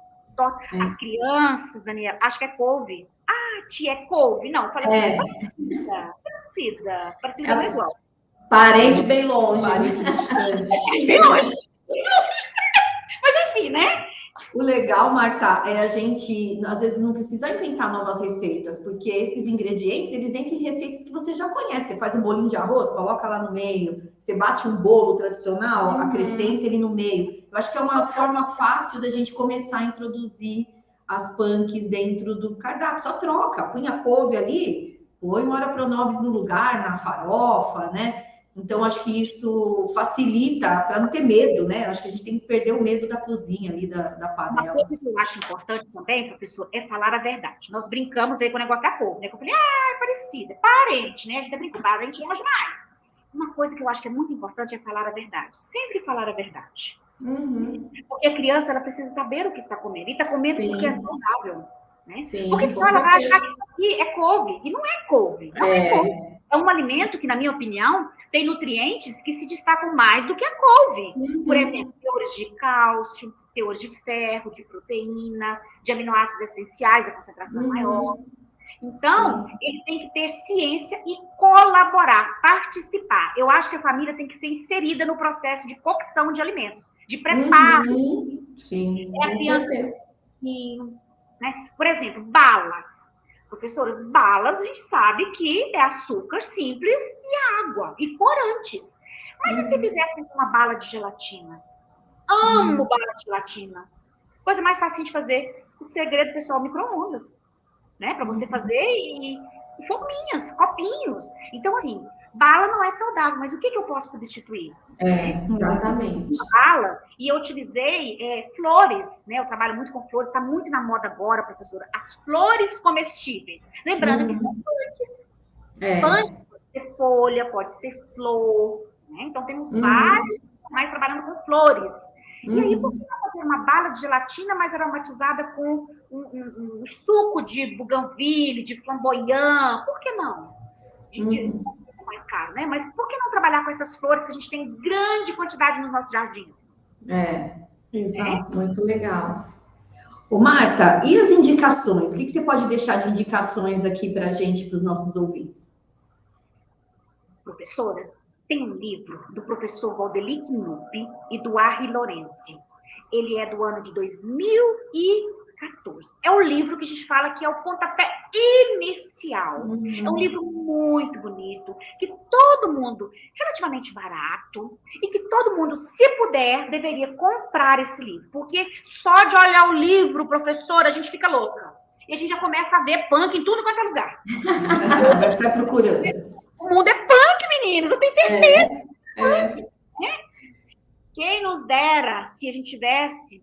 Speaker 3: As crianças, Daniela, acho que é couve. Ah, tia, é couve. Não, falei assim, parecida, não é igual.
Speaker 2: Parente bem longe.
Speaker 1: Parente distante.
Speaker 3: Bem longe. Mas enfim, né?
Speaker 1: O legal, Marta, é a gente, às vezes, não precisa inventar novas receitas, porque esses ingredientes, eles entram em receitas que você já conhece. Você faz um bolinho de arroz, coloca lá no meio. Você bate um bolo tradicional, acrescenta ele no meio. Eu acho que é uma forma fácil da gente começar a introduzir as punks dentro do cardápio, só troca, põe a couve ali, põe o ora pronobis no lugar, na farofa, né? Então, acho que isso facilita para não ter medo, né? Acho que a gente tem que perder o medo da cozinha ali, da
Speaker 3: Uma
Speaker 1: panela.
Speaker 3: coisa que eu acho importante também, professor, é falar a verdade. Nós brincamos aí com o negócio da couve, né? Que eu falei, é parecida, é parente, né? A gente é brincando, parente longe mais. Uma coisa que eu acho que é muito importante é falar a verdade. Sempre falar a verdade.
Speaker 1: Uhum.
Speaker 3: Porque a criança, ela precisa saber o que está comendo. E está comendo porque é
Speaker 1: Sim.
Speaker 3: saudável. Né?
Speaker 1: Sim,
Speaker 3: Porque senão
Speaker 1: com
Speaker 3: ela vai
Speaker 1: certeza.
Speaker 3: achar que isso aqui é couve. E não é couve. Não é couve. É um alimento que, na minha opinião, tem nutrientes que se destacam mais do que a couve. Por exemplo, teores de cálcio, teores de ferro, de proteína, de aminoácidos essenciais, a concentração maior. Então, ele tem que ter ciência e colaborar, participar. Eu acho que a família tem que ser inserida no processo de cocção de alimentos, de preparo.
Speaker 1: Sim,
Speaker 3: É a criança, né? Por exemplo, balas. Professoras, balas a gente sabe que é açúcar simples e água, e corantes. Mas e se fizéssemos uma bala de gelatina? Amo bala de gelatina. Coisa mais fácil de fazer. O segredo, pessoal, micro-ondas. Né? Para você fazer e forminhas, copinhos. Então, assim, bala não é saudável, mas o que eu posso substituir?
Speaker 1: Exatamente.
Speaker 3: Bala, e eu utilizei flores, né? Eu trabalho muito com flores, está muito na moda agora, professora. As flores comestíveis. Lembrando que são punks. Punk pode ser folha, pode ser flor. Né? Então, temos vários mais trabalhando com flores. E aí, por que não fazer uma bala de gelatina mais aromatizada com um suco de bougainville, de flamboyant? Por que não? É mais caro, né? Mas por que não trabalhar com essas flores que a gente tem grande quantidade nos nossos jardins?
Speaker 1: Exato, muito legal. Ô, Marta, e as indicações? O que você pode deixar de indicações aqui para a gente, para os nossos ouvintes?
Speaker 3: Professoras, tem um livro do professor Valdeli Knupp e do Harry Lorenzi. Ele é do ano de 2014. É um livro que a gente fala que é o pontapé inicial. É um livro muito bonito, que todo mundo, relativamente barato, e que todo mundo, se puder, deveria comprar esse livro. Porque só de olhar o livro, professora, a gente fica louca. E a gente já começa a ver punk em tudo quanto é lugar.
Speaker 1: Vai ficar procurando.
Speaker 3: O mundo é punk, meninos, eu tenho certeza. Quem nos dera se a gente tivesse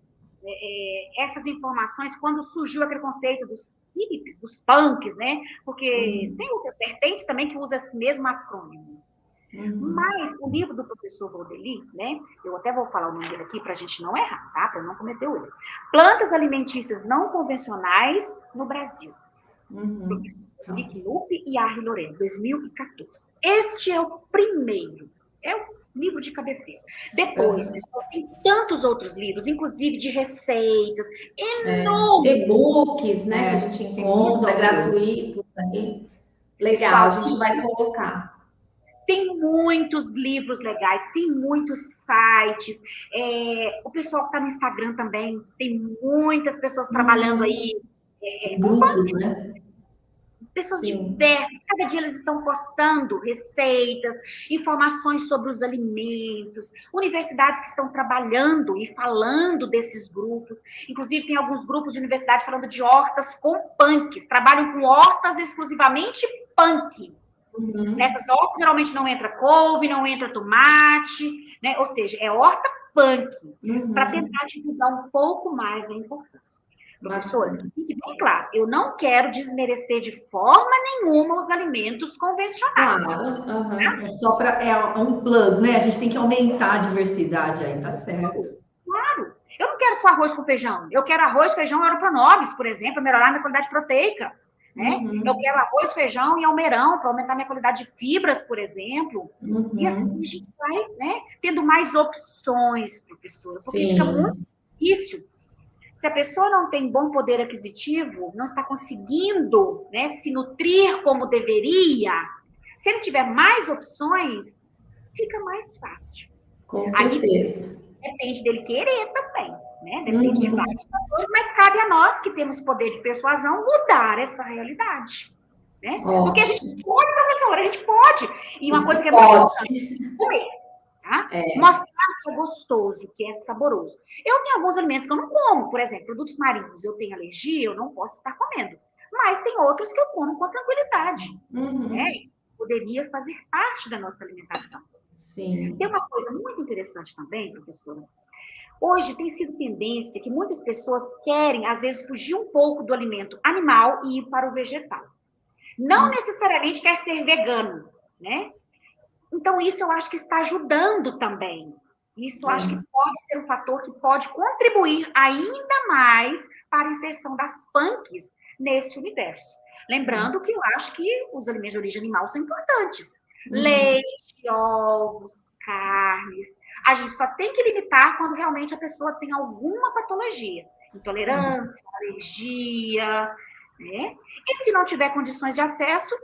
Speaker 3: essas informações quando surgiu aquele conceito dos hippies, dos punks, né? Porque tem outras vertentes também que usam esse mesmo acrônimo. Mas o livro do professor Valdeli, né? Eu até vou falar o nome dele aqui para a gente não errar, tá? Para não cometer o erro. Plantas alimentícias não convencionais no Brasil. Professor Valdeli Knupp e Harry Lorenzi, 2014. Este é o primeiro. É o livro de cabeceira. Depois, pessoal, tem tantos outros livros, inclusive de receitas, enormes.
Speaker 2: E-books, né? Que a gente encontra gratuitos aí. Legal, a gente vai colocar.
Speaker 3: Tem muitos livros legais, tem muitos sites. O pessoal que está no Instagram também, tem muitas pessoas trabalhando aí.
Speaker 1: Grupos, né?
Speaker 3: Pessoas diversas, cada dia eles estão postando receitas, informações sobre os alimentos, universidades que estão trabalhando e falando desses grupos. Inclusive, tem alguns grupos de universidade falando de hortas com punks, trabalham com hortas exclusivamente punk. Nessas hortas, geralmente não entra couve, não entra tomate, né? Ou seja, é horta punk, para tentar divulgar um pouco mais a importância. Professores, fique bem claro, eu não quero desmerecer de forma nenhuma os alimentos convencionais.
Speaker 1: Claro, é só para um plus, né? A gente tem que aumentar a diversidade aí, tá certo?
Speaker 3: Claro. Eu não quero só arroz com feijão. Eu quero arroz, feijão e oropronobis, por exemplo, para melhorar a minha qualidade proteica. Né? Eu quero arroz, feijão e almeirão para aumentar a minha qualidade de fibras, por exemplo. E assim a gente vai, né, tendo mais opções, professora, porque fica muito difícil. Se a pessoa não tem bom poder aquisitivo, não está conseguindo, né, se nutrir como deveria, se ele tiver mais opções, fica mais fácil.
Speaker 2: Com certeza.
Speaker 3: Aí, depende dele querer também, né? Depende de vários fatores, mas cabe a nós que temos poder de persuasão mudar essa realidade. Né? Porque a gente pode, professora, a gente pode. E uma coisa que é muito importante, comer. Tá? Mostrar que é gostoso, que é saboroso. Eu tenho alguns alimentos que eu não como, por exemplo, produtos marinhos, eu tenho alergia, eu não posso estar comendo. Mas tem outros que eu como com tranquilidade. Né? Poderia fazer parte da nossa alimentação.
Speaker 1: Sim.
Speaker 3: Tem uma coisa muito interessante também, professora. Hoje tem sido tendência que muitas pessoas querem, às vezes, fugir um pouco do alimento animal e ir para o vegetal. Não necessariamente quer ser vegano, né? Então, isso eu acho que está ajudando também. Isso eu acho que pode ser um fator que pode contribuir ainda mais para a inserção das punks nesse universo. Lembrando que eu acho que os alimentos de origem animal são importantes. Leite, ovos, carnes. A gente só tem que limitar quando realmente a pessoa tem alguma patologia. Intolerância, alergia, né? E se não tiver condições de acesso,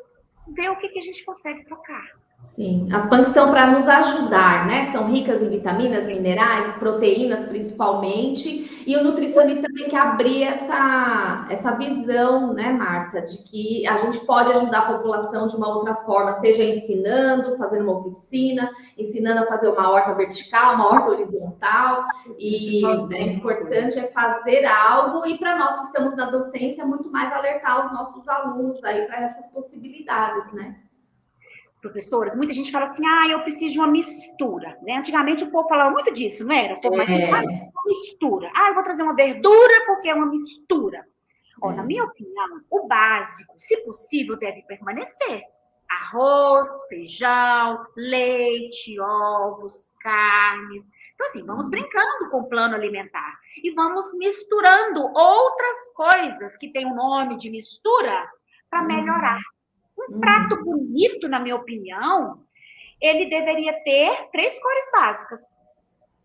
Speaker 3: ver o que a gente consegue trocar.
Speaker 2: Sim, as punks estão para nos ajudar, né? São ricas em vitaminas, minerais, proteínas principalmente, e o nutricionista tem que abrir essa visão, né, Marta, de que a gente pode ajudar a população de uma outra forma, seja ensinando, fazendo uma oficina, ensinando a fazer uma horta vertical, uma horta horizontal, e é importante fazer algo, e para nós que estamos na docência, muito mais alertar os nossos alunos aí para essas possibilidades, né?
Speaker 3: Professoras, muita gente fala assim, eu preciso de uma mistura, né? Antigamente o povo falava muito disso, não era? O povo assim, uma mistura. Eu vou trazer uma verdura porque é uma mistura. Na minha opinião, o básico, se possível, deve permanecer. Arroz, feijão, leite, ovos, carnes. Então, assim, vamos brincando com o plano alimentar. E vamos misturando outras coisas que têm o nome de mistura para melhorar. Um prato bonito, na minha opinião, ele deveria ter 3 cores básicas,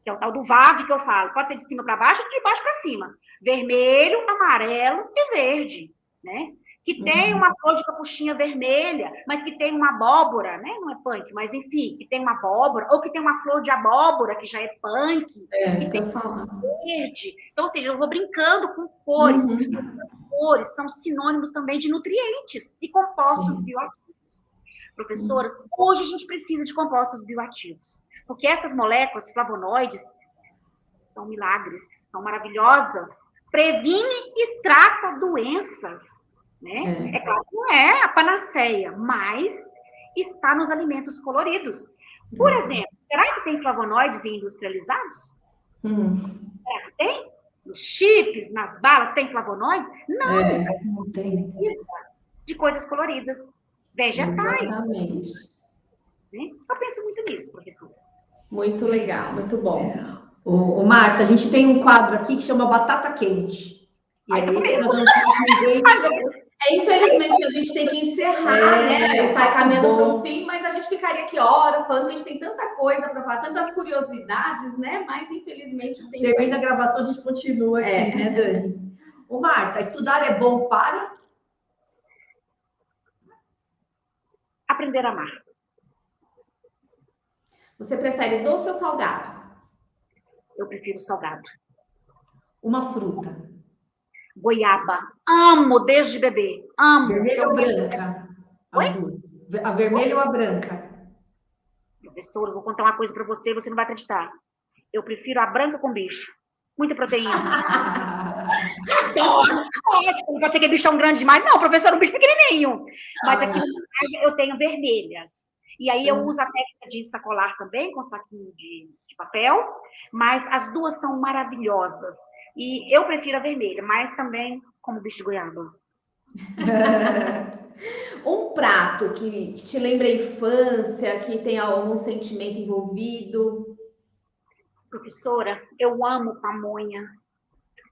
Speaker 3: que é o tal do VAV que eu falo. Pode ser de cima para baixo ou de baixo para cima. Vermelho, amarelo e verde, né? Que tem uma flor de capuchinha vermelha, mas que tem uma abóbora, né? Não é punk, mas enfim, que tem uma abóbora, ou que tem uma flor de abóbora, que já é punk, que tem verde. Então, ou seja, eu vou brincando com cores. Cores são sinônimos também de nutrientes e compostos bioativos. Professoras, hoje a gente precisa de compostos bioativos, porque essas moléculas flavonoides são milagres, são maravilhosas, previnem e tratam doenças, né? É claro que não é a panaceia, mas está nos alimentos coloridos. Por exemplo, será que tem flavonoides em industrializados? Será que tem? Nos chips, nas balas, tem flavonoides? Não,
Speaker 1: tem.
Speaker 3: Precisa de coisas coloridas, vegetais.
Speaker 2: Exatamente.
Speaker 3: Né? Eu penso muito nisso, professoras.
Speaker 2: Muito legal, muito bom.
Speaker 1: Marta, a gente tem um quadro aqui que chama Batata Quente. E aí,
Speaker 2: infelizmente, a gente tem que encerrar, né? Está caminhando para o fim, mas a gente ficaria aqui horas falando que a gente tem tanta coisa para falar, tantas curiosidades, né? Mas, infelizmente, tem...
Speaker 1: Termina a gravação, a gente continua aqui, né, Dani? Marta, estudar é bom para?
Speaker 3: Aprender a amar.
Speaker 2: Você prefere doce ou salgado?
Speaker 3: Eu prefiro salgado.
Speaker 1: Uma fruta.
Speaker 3: Goiaba. Amo desde bebê. Amo.
Speaker 1: Vermelha ou branca? A vermelha ou a branca?
Speaker 3: Professor, eu vou contar uma coisa para você, você não vai acreditar. Eu prefiro a branca com bicho. Muita proteína. Adoro! Não pode ser que é bichão grande demais. Não, professor, um bicho pequenininho. Mas aqui eu tenho vermelhas. E aí eu uso a técnica de sacolar também, com saquinho de papel. Mas as duas são maravilhosas. E eu prefiro a vermelha, mas também como bicho de goiaba.
Speaker 2: Um prato que te lembra a infância, que tem algum sentimento envolvido?
Speaker 3: Professora, eu amo pamonha.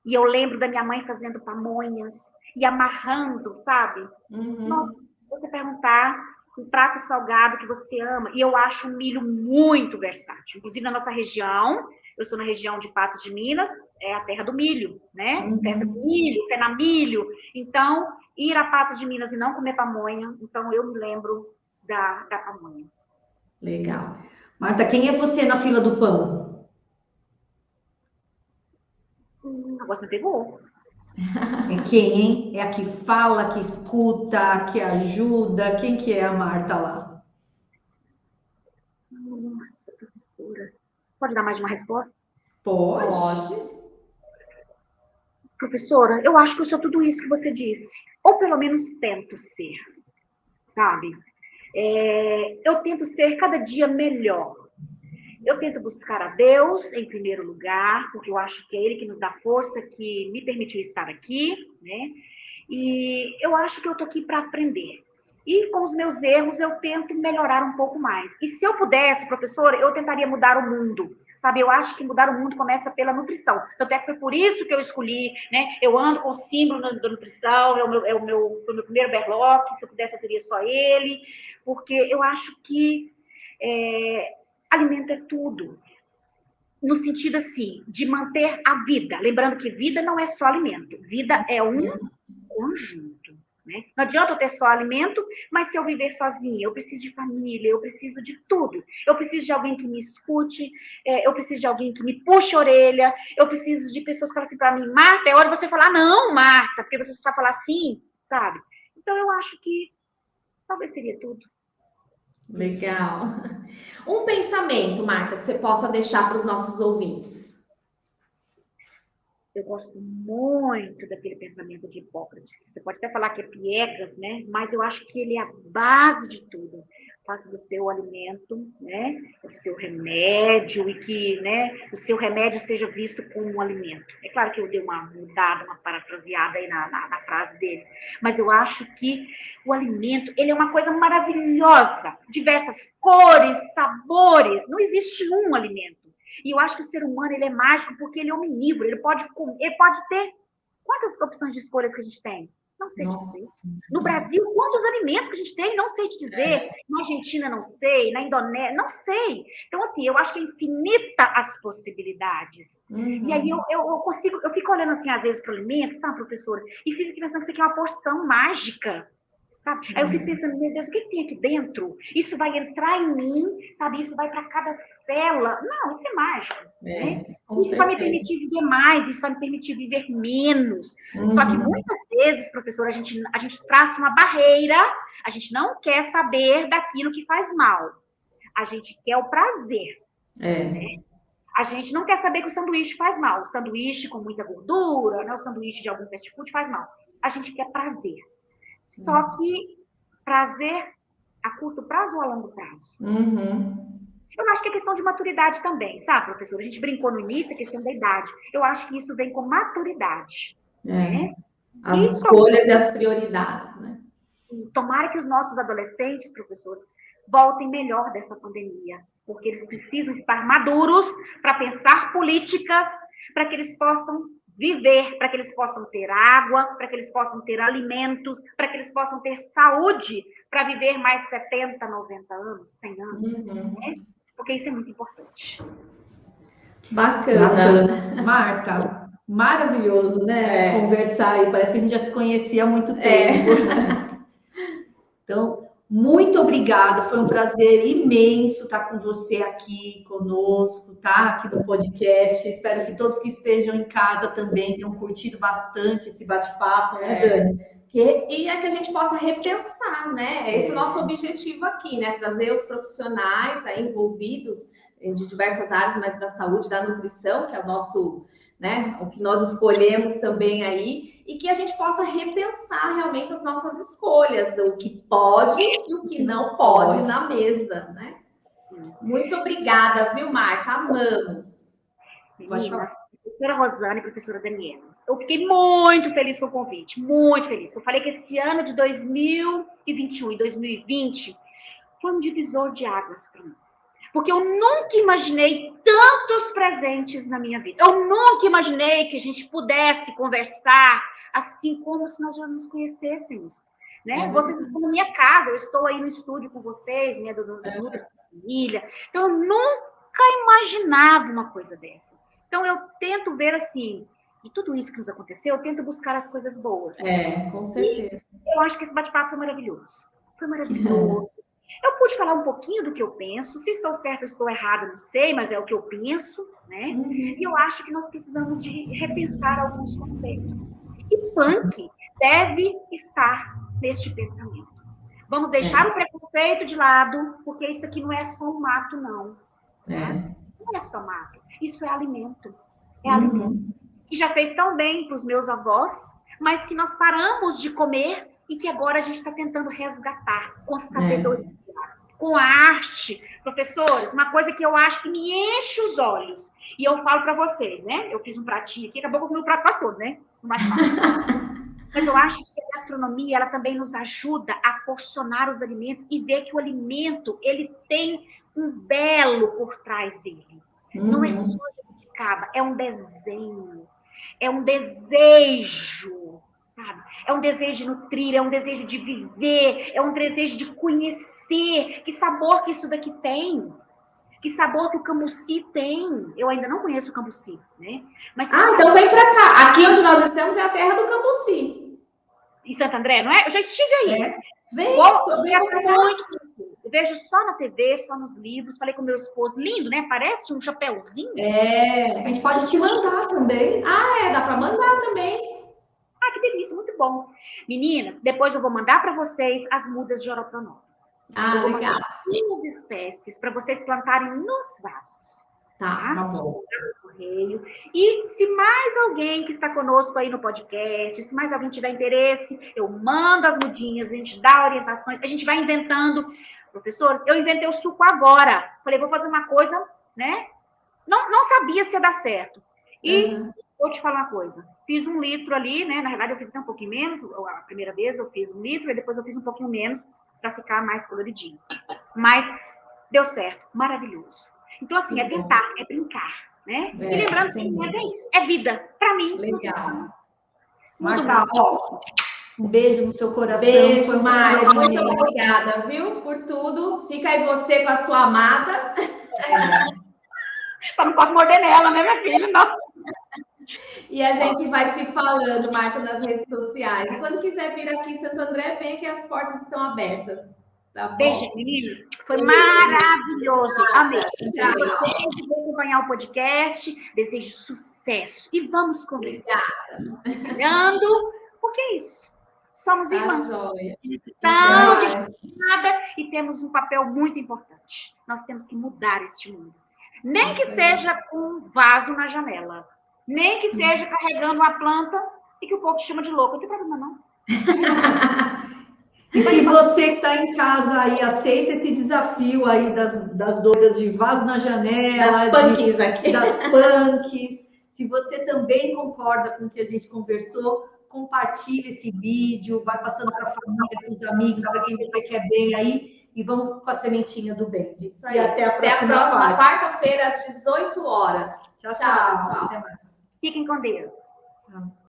Speaker 3: E eu lembro da minha mãe fazendo pamonhas e amarrando, sabe? Nossa, se você perguntar um prato salgado que você ama, e eu acho o milho muito versátil. Inclusive, na nossa região, eu sou na região de Patos de Minas, é a terra do milho, né? Festa do milho, fé na milho. Então, ir a Patos de Minas e não comer pamonha, então eu me lembro da pamonha.
Speaker 1: Legal. Marta, quem é você na fila do pão?
Speaker 3: Agora você me pegou.
Speaker 1: É quem, hein? É a que fala, que escuta, a que ajuda. Quem que é a Marta lá?
Speaker 3: Nossa, professora. Pode dar mais de uma resposta?
Speaker 1: Pode.
Speaker 3: Professora, eu acho que eu sou tudo isso que você disse. Ou pelo menos tento ser, sabe? Eu tento ser cada dia melhor. Eu tento buscar a Deus em primeiro lugar, porque eu acho que é Ele que nos dá força, que me permitiu estar aqui, né? E eu acho que eu estou aqui para aprender. E com os meus erros eu tento melhorar um pouco mais. E se eu pudesse, professora, eu tentaria mudar o mundo. Sabe, eu acho que mudar o mundo começa pela nutrição. Tanto é que foi por isso que eu escolhi, né? Eu ando com o símbolo da nutrição, foi o meu primeiro berlock, se eu pudesse eu teria só ele, porque eu acho que alimento é tudo. No sentido, assim, de manter a vida. Lembrando que vida não é só alimento. Vida é um conjunto, né? Não adianta eu ter só alimento, mas se eu viver sozinha, eu preciso de família, eu preciso de tudo. Eu preciso de alguém que me escute, eu preciso de alguém que me puxe a orelha, eu preciso de pessoas que falam assim para mim, Marta, é hora de você falar não, Marta, porque você só falar sim, sabe? Então, eu acho que talvez seria tudo.
Speaker 2: Legal. Um pensamento, Marta, que você possa deixar para os nossos ouvintes.
Speaker 3: Eu gosto muito daquele pensamento de Hipócrates. Você pode até falar que é piegas, né? Mas eu acho que ele é a base de tudo. Faça do seu alimento, né, o seu remédio, e que, né, o seu remédio seja visto como um alimento. É claro que eu dei uma mudada, uma parafraseada aí na frase dele, mas eu acho que o alimento, ele é uma coisa maravilhosa, diversas cores, sabores, não existe um alimento. E eu acho que o ser humano, ele é mágico porque ele é omnívoro, ele pode ter quantas opções de escolhas que a gente tem? Não sei te dizer. No Brasil, quantos alimentos que a gente tem? Não sei te dizer. Na Argentina, não sei. Na Indonésia, não sei. Então, assim, eu acho que é infinita as possibilidades. E aí eu fico olhando assim, às vezes, para o alimento, sabe, professora? E fico pensando que isso aqui é uma porção mágica. Sabe? Aí eu fico pensando, meu Deus, o que tem aqui dentro? Isso vai entrar em mim, sabe? Isso vai para cada célula. Não, isso é mágico. Né? Isso vai me permitir viver mais, isso vai me permitir viver menos. Só que muitas vezes, professor, a gente traça uma barreira, a gente não quer saber daquilo que faz mal. A gente quer o prazer. Né? A gente não quer saber que o sanduíche faz mal. O sanduíche com muita gordura, né? O sanduíche de algum fast food faz mal. A gente quer prazer. Só que prazer a curto prazo ou a longo prazo? Eu acho que é questão de maturidade também, sabe, professora? A gente brincou no início, a questão da idade. Eu acho que isso vem com maturidade. Né?
Speaker 2: As escolhas e as prioridades, né?
Speaker 3: Tomara que os nossos adolescentes, professor, voltem melhor dessa pandemia, porque eles precisam estar maduros para pensar políticas, para que eles possam viver, para que eles possam ter água, para que eles possam ter alimentos, para que eles possam ter saúde para viver mais 70, 90 anos, 100 anos, né? Porque isso é muito importante.
Speaker 1: Bacana. Marta, maravilhoso, né? Conversar aí, parece que a gente já se conhecia há muito tempo. Então, muito obrigada, foi um prazer imenso estar com você aqui conosco, tá? Aqui no podcast. Espero que todos que estejam em casa também tenham curtido bastante esse bate-papo, né, Dani?
Speaker 2: E é que a gente possa repensar, né? Esse é o nosso objetivo aqui, né? Trazer os profissionais aí envolvidos de diversas áreas, mas da saúde, da nutrição, que é o nosso, né? O que nós escolhemos também aí. E que a gente possa repensar realmente as nossas escolhas, o que pode e o que não pode na mesa, né? Muito obrigada, viu, Marta? Amamos.
Speaker 3: Meninas, professora Rosana e professora Daniela, eu fiquei muito feliz com o convite, muito feliz. Eu falei que esse ano de 2021 e 2020 foi um divisor de águas para mim. Porque eu nunca imaginei tantos presentes na minha vida. Eu nunca imaginei que a gente pudesse conversar assim como se nós já nos conhecêssemos. Né? Vocês estão na minha casa, eu estou aí no estúdio com vocês, né, do Nutri Família. Então, eu nunca imaginava uma coisa dessa. Então, eu tento ver, assim, de tudo isso que nos aconteceu, eu tento buscar as coisas boas.
Speaker 2: Com certeza.
Speaker 3: E eu acho que esse bate-papo foi maravilhoso. Foi maravilhoso. Eu pude falar um pouquinho do que eu penso. Se estou certa ou estou errada, não sei, mas é o que eu penso, né? E eu acho que nós precisamos de repensar alguns conceitos. E punk deve estar neste pensamento. Vamos deixar o preconceito de lado, porque isso aqui não é só um mato, não. Não é só mato. Isso é alimento. É alimento. Que já fez tão bem para os meus avós, mas que nós paramos de comer e que agora a gente está tentando resgatar com sabedoria, com a arte. Professores, uma coisa que eu acho que me enche os olhos, e eu falo para vocês, né? Eu fiz um pratinho aqui, acabou com o meu prato quase todo, né? Mas eu acho que a gastronomia, ela também nos ajuda a porcionar os alimentos e ver que o alimento, ele tem um belo por trás dele. Não é só jabuticaba, é um desenho, é um desejo, sabe? É um desejo de nutrir, é um desejo de viver, é um desejo de conhecer. Que sabor que isso daqui tem? Que sabor que o cambuci tem? Eu ainda não conheço o cambuci, né? Mas
Speaker 2: então vem pra cá. Aqui onde nós estamos é a terra do cambuci.
Speaker 3: Em Santo André, não é? Eu já estive aí.
Speaker 2: Vem,
Speaker 3: eu vejo só na TV, só nos livros. Falei com meu esposo, lindo, né? Parece um chapéuzinho.
Speaker 1: A gente pode te mandar também.
Speaker 2: Dá para mandar também.
Speaker 3: Que delícia, muito bom. Meninas, depois eu vou mandar para vocês as mudas de Orotonobis. Eu vou
Speaker 2: legal.
Speaker 3: mandar 2 espécies para vocês plantarem nos vasos.
Speaker 2: Tá bom.
Speaker 3: Correio. E se mais alguém que está conosco aí no podcast, se mais alguém tiver interesse, eu mando as mudinhas, a gente dá orientações, a gente vai inventando. Professores, eu inventei o suco agora. Falei, vou fazer uma coisa, né? Não sabia se ia dar certo. E vou te falar uma coisa. Fiz 1 litro ali, né? Na verdade, eu fiz até um pouquinho menos. A primeira vez eu fiz 1 litro e depois eu fiz um pouquinho menos para ficar mais coloridinho. Mas deu certo. Maravilhoso. Então, assim, é tentar, é brincar, né? E lembrando que é isso. É vida. Para mim,
Speaker 2: legal.
Speaker 1: Marta, um beijo no seu coração.
Speaker 2: Beijo, Maia. Muito obrigada, viu? Por tudo. Fica aí você com a sua amada.
Speaker 3: Só não posso morder nela, né, minha filha? Nossa.
Speaker 2: E a gente vai se falando, Marta, nas redes sociais. E quando quiser vir aqui em Santo André, vem que as portas estão abertas. Tá bom?
Speaker 3: Beijo, meninas. Foi maravilhoso. Amei. Vocês vão acompanhar o podcast. Desejo sucesso. E vamos conversar. Olhando, porque é isso. Somos irmãs. São de nada e temos um papel muito importante. Nós temos que mudar este mundo. Nem que seja com um vaso na janela. Nem que seja carregando uma planta e que o povo chama de louco. Não tem problema, não.
Speaker 1: E se você que está em casa aí, aceita esse desafio aí das doidas de vaso na janela,
Speaker 2: das punks aqui.
Speaker 1: Das punks. Se você também concorda com o que a gente conversou, compartilhe esse vídeo, vai passando para a família, para os amigos, para quem você quer bem aí, e vamos com a sementinha do bem.
Speaker 2: Isso aí.
Speaker 1: E até a próxima
Speaker 2: quarta-feira, às 18 horas.
Speaker 1: Tchau, pessoal.
Speaker 3: Fiquem com Deus.
Speaker 1: Tchau.